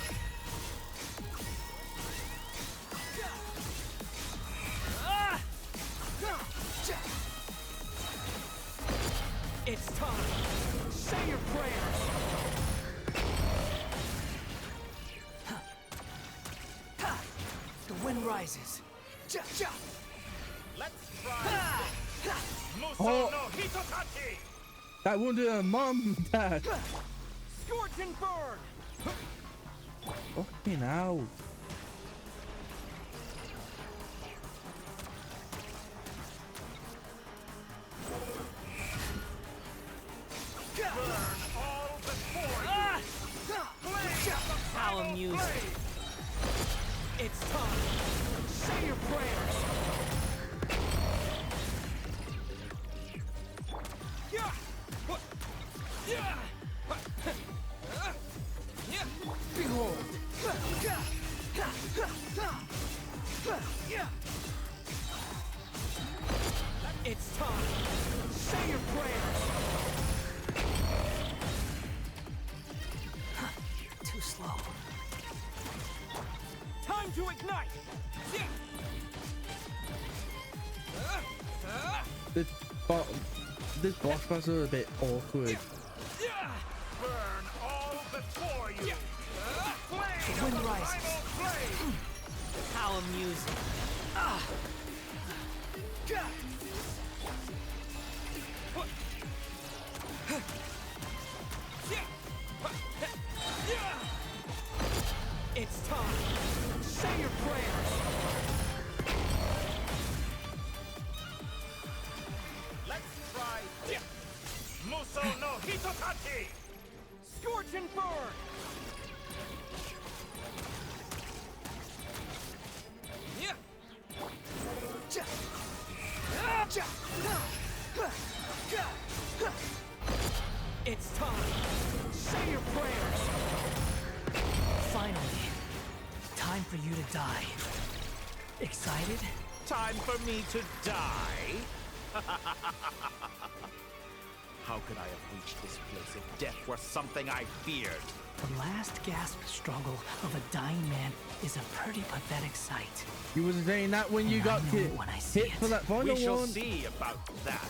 It's time. Say your prayers. The wind rises. Let's try. Oh. That won't do a mom, dad. Scorch and burn. Fucking hell. How amusing. It's time. Say your prayers. Behold. It's time. Say your prayers. Too slow. Time to ignite. This boss battles are a bit awkward. Burn all before you. The wind rises. How amusing. It's time. Say your prayers. Let's try. Muso no Hitotaki. Scorch and burn. It's time. Say your prayers. Finally, time for you to die. Excited? Time for me to die? How could I have reached this place if death were something I feared? The last gasp struggle of a dying man is a pretty pathetic sight. You wasn't saying that when you got hit for that final one. We shall see about that.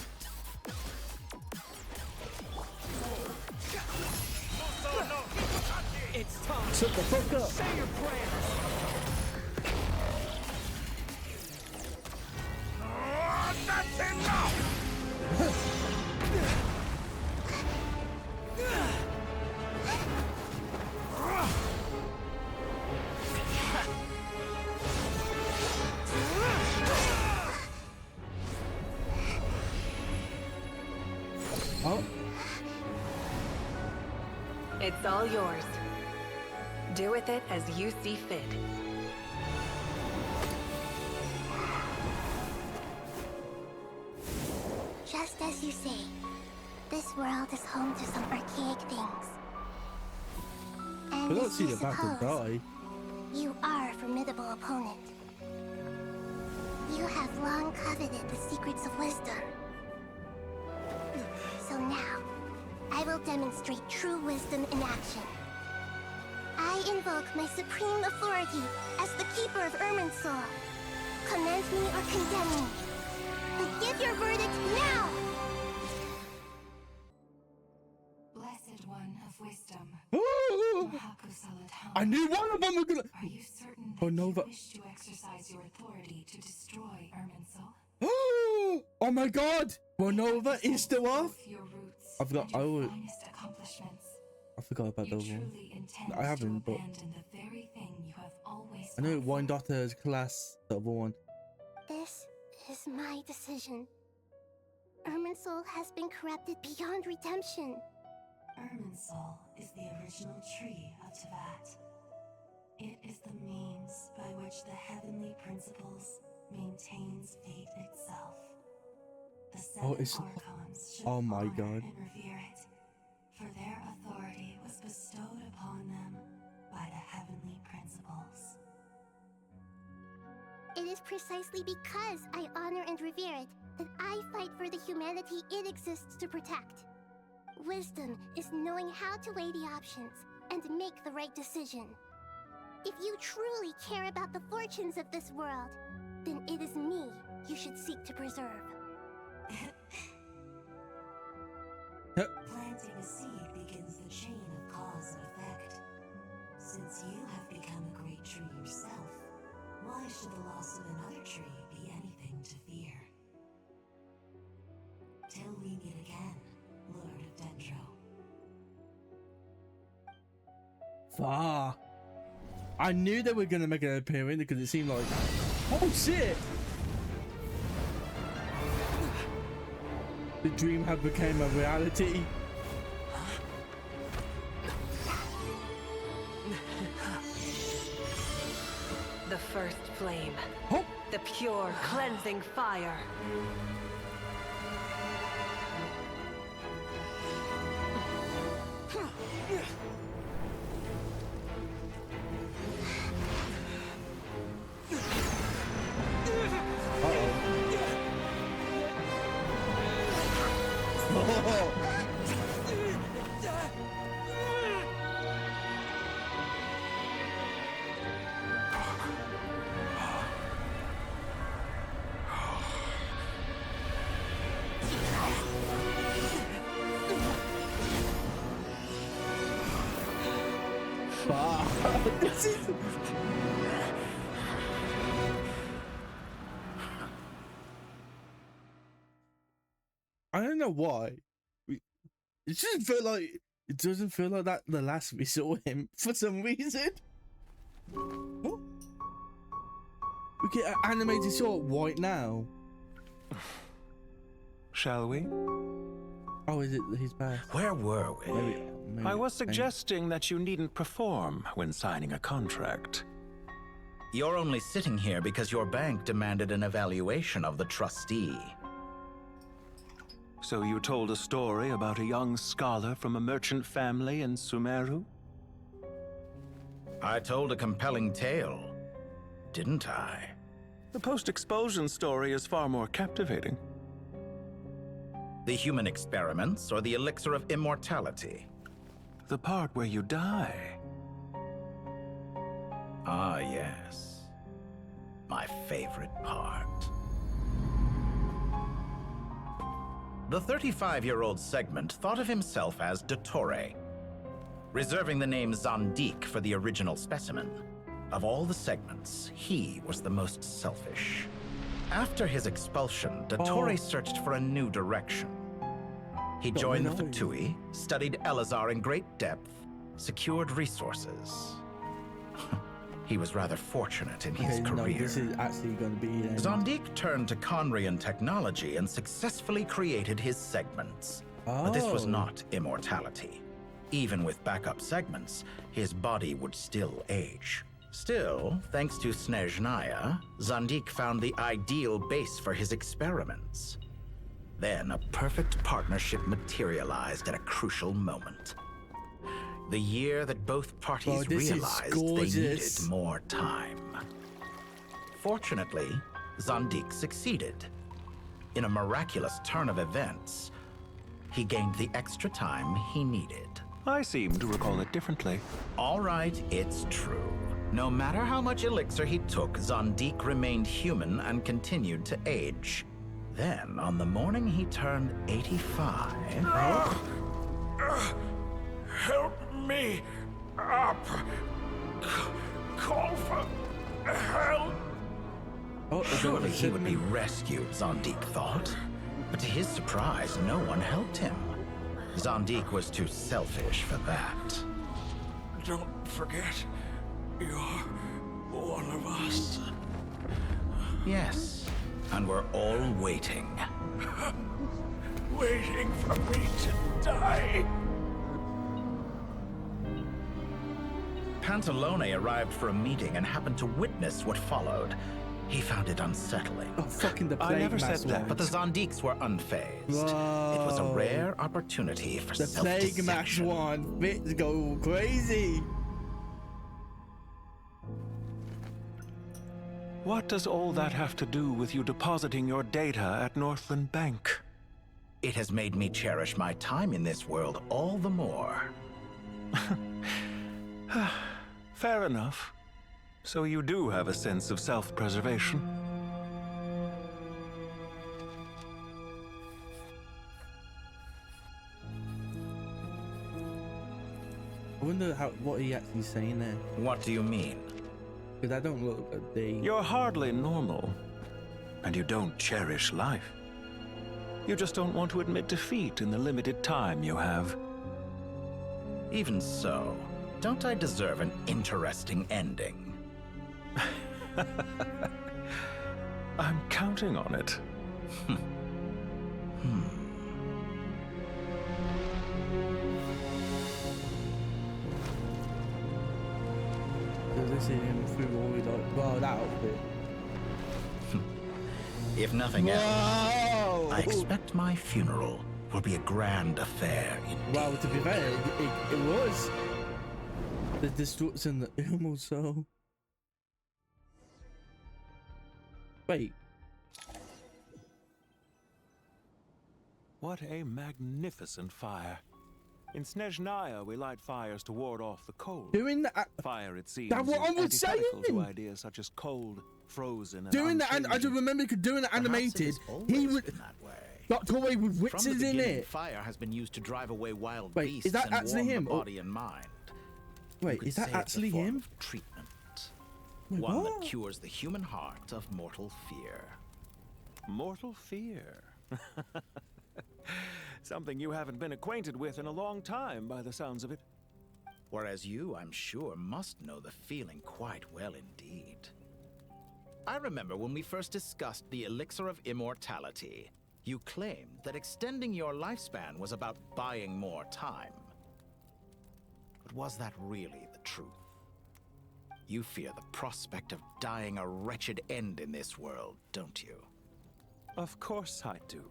It's time. Shut the fuck up. Say your prayers. That's enough! Oh. It's all yours. Do with it as you see fit. Just as you say, this world is home to some archaic things. I And don't as see you the about to suppose, die. you are a formidable opponent. You have long coveted the secrets of wisdom. So now, I will demonstrate true wisdom in action. I invoke my supreme authority as the keeper of Irminsul. Commend me or condemn me. But give your verdict now! Blessed one of wisdom. I knew one of them was gonna. Are you certain Oh no, but. wish to exercise your authority to destroy Irminsul? Oh my god! Bonova is still off? I forgot. I forgot about the one. I haven't, but I know one daughter's class, the other one. This is my decision. Irminsul has been corrupted beyond redemption. Irminsul is the original tree of Teyvat. It is which the heavenly principles maintains fate itself. The seven archons should honor and revere it, for their authority was bestowed upon them by the heavenly principles. It is precisely because I honor and revere it that I fight for the humanity it exists to protect. Wisdom is knowing how to weigh the options and make the right decision. If you truly care about the fortunes of this world, then it is me you should seek to preserve. Planting a seed begins the chain of cause and effect. Since you have become a great tree yourself, why should the loss of another tree be anything to fear? Till we meet again, Lord of Dendro. Far. I knew they were gonna make an appearance because it seemed like, oh shit! The dream had become a reality. The first flame. The pure, cleansing fire. I don't know why. It doesn't feel like that the last we saw him for some reason. Oh. We get an animated short right now. Shall we? Oh, is it his past? Where were we? Maybe I was suggesting that you needn't perform when signing a contract. You're only sitting here because your bank demanded an evaluation of the trustee. So you told a story about a young scholar from a merchant family in Sumeru? I told a compelling tale, didn't I? The post-expulsion story is far more captivating. The human experiments or the elixir of immortality? The part where you die. Ah, yes. My favorite part. The 35-year-old segment thought of himself as Dottore, reserving the name Zandik for the original specimen. Of all the segments, he was the most selfish. After his expulsion, Dottore searched for a new direction. He joined the Fatui, studied Elazar in great depth, secured resources. He was rather fortunate in his career. No, this is actually going to be... Zandik turned to Conrian technology and successfully created his segments. But this was not immortality. Even with backup segments, his body would still age. Still, thanks to Snezhnaya, Zandik found the ideal base for his experiments. Then a perfect partnership materialized at a crucial moment. The year that both parties realized they needed more time. Fortunately, Zandik succeeded. In a miraculous turn of events, he gained the extra time he needed. I seem to recall it differently. All right, it's true. No matter how much elixir he took, Zandik remained human and continued to age. Then, on the morning he turned 85... Help me up! Call for help! Surely he would be rescued, Zandik thought. But to his surprise, no one helped him. Zandik was too selfish for that. Don't forget, you're one of us. Yes, and we're all waiting. Waiting for me to die. Pantalone arrived for a meeting and happened to witness what followed. He found it unsettling. Oh, fucking the I plague never said mass that. one. But the Zondiques were unfazed. It was a rare opportunity for the plague mass one. Bits go crazy. What does all that have to do with you depositing your data at Northland Bank? It has made me cherish my time in this world all the more. Fair enough. So you do have a sense of self-preservation. I wonder what he actually saying there. What do you mean? Because I don't look at the... You're hardly normal. And you don't cherish life. You just don't want to admit defeat in the limited time you have. Even so, don't I deserve an interesting ending? I'm counting on it. Does this see him through all his like, well, that outfit? If nothing else, I expect my funeral will be a grand affair indeed. Well, to be fair, it was. The destruction that Irminsul. Wait. What a magnificent fire. In Snezhnaya, we light fires to ward off the cold. Doing that. Fire, it seems, That's what I was saying. To ideas such as cold, frozen, and doing that, and I just remember doing that animated. He would. Dottore with witches in it. Fire has been used to drive away wild Wait, beasts is that and actually warm him? the body and mind. Wait, is that actually him? Treatment. Wait, one what? that cures the human heart of mortal fear. Mortal fear? Something you haven't been acquainted with in a long time, by the sounds of it. Whereas you, I'm sure, must know the feeling quite well indeed. I remember when we first discussed the elixir of immortality, you claimed that extending your lifespan was about buying more time. But was that really the truth? You fear the prospect of dying a wretched end in this world, don't you? Of course I do.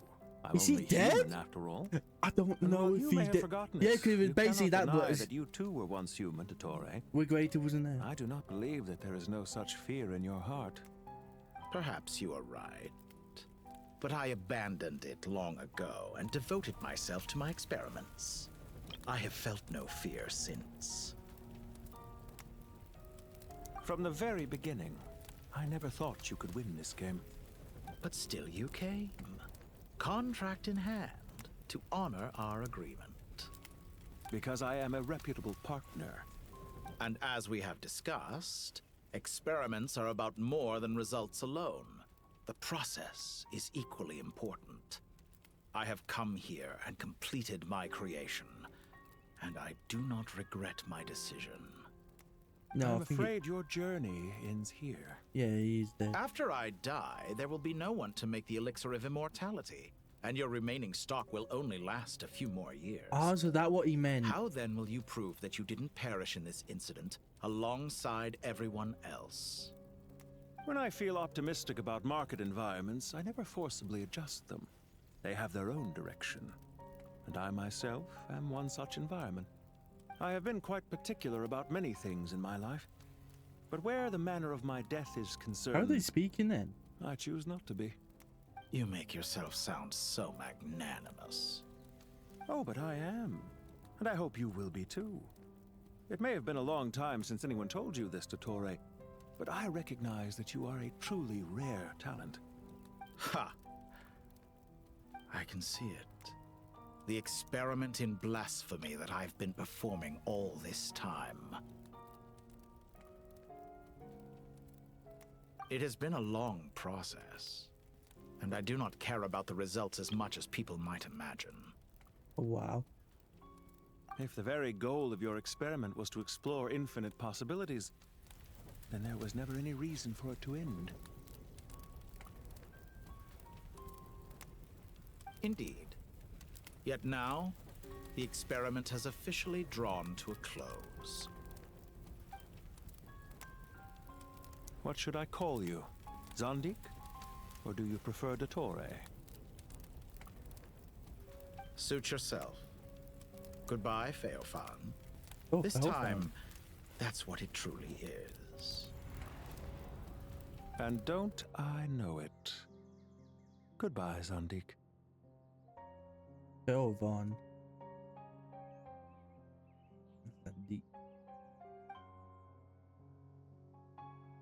I'm Is he only dead? human, after all. I don't know if he's dead. Yeah, because it was basically that. But that you too were once human, Dottore. We're greater, wasn't there? I do not believe that there is no such fear in your heart. Perhaps you are right. But I abandoned it long ago and devoted myself to my experiments. I have felt no fear since. From the very beginning, I never thought you could win this game. But still you came. Contract in hand, to honor our agreement. Because I am a reputable partner. And as we have discussed, experiments are about more than results alone. The process is equally important. I have come here and completed my creation, and I do not regret my decision. No, I'm afraid your journey ends here. Yeah, he's dead. After I die, there will be no one to make the elixir of immortality, and your remaining stock will only last a few more years. Ah, so that's what he meant. How then will you prove that you didn't perish in this incident alongside everyone else? When I feel optimistic about market environments, I never forcibly adjust them. They have their own direction. And I myself am one such environment. I have been quite particular about many things in my life. But where the manner of my death is concerned... How are they speaking then? I choose not to be. You make yourself sound so magnanimous. Oh, but I am. And I hope you will be too. It may have been a long time since anyone told you this, Dottore, but I recognize that you are a truly rare talent. Ha! I can see it. The experiment in blasphemy that I've been performing all this time. It has been a long process, and I do not care about the results as much as people might imagine. Oh, wow. If the very goal of your experiment was to explore infinite possibilities, then there was never any reason for it to end. Indeed. Yet now, the experiment has officially drawn to a close. What should I call you? Zondik? Or do you prefer Dottore? Suit yourself. Goodbye, Feofan. Oh, This Feofan. time, that's what it truly is. And don't I know it? Goodbye, Zondik. Feofan. Zondik.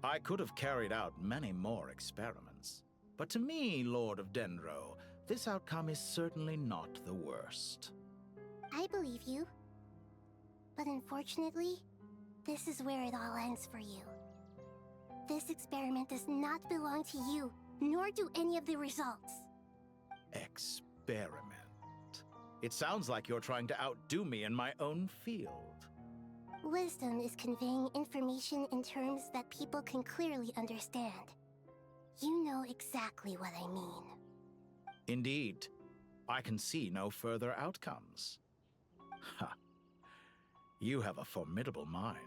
I could have carried out many more experiments, but to me, Lord of Dendro, this outcome is certainly not the worst. I believe you. But unfortunately, this is where it all ends for you. This experiment does not belong to you, nor do any of the results. Experiment. It sounds like you're trying to outdo me in my own field. Wisdom is conveying information in terms that people can clearly understand. You know exactly what I mean. Indeed. I can see no further outcomes. Ha. You have a formidable mind,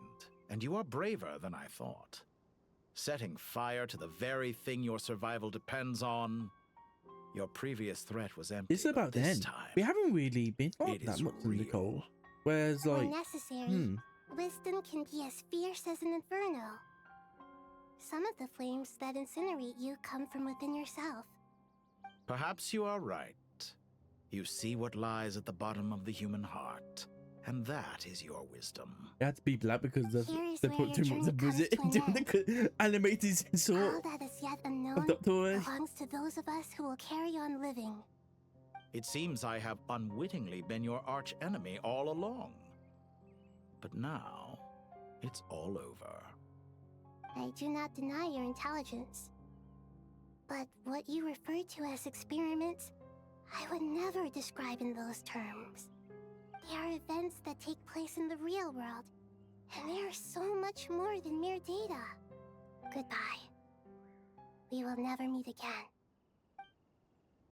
and you are braver than I thought. Setting fire to the very thing your survival depends on. Your previous threat was empty. It's about this then. time, We haven't really been up it that is much in the real. cold. Whereas, like, When necessary, wisdom can be as fierce as an inferno. Some of the flames that incinerate you come from within yourself. Perhaps you are right. You see what lies at the bottom of the human heart, and that is your wisdom. it had to be black because Here is they where put your too much of journey visit comes into to an the animated All sort that is yet of unknown Dottore. belongs to those of us who will carry on living. It seems I have unwittingly been your arch enemy all along. But now, it's all over. I do not deny your intelligence. But what you refer to as experiments, I would never describe in those terms. They are events that take place in the real world, and they are so much more than mere data. Goodbye. We will never meet again.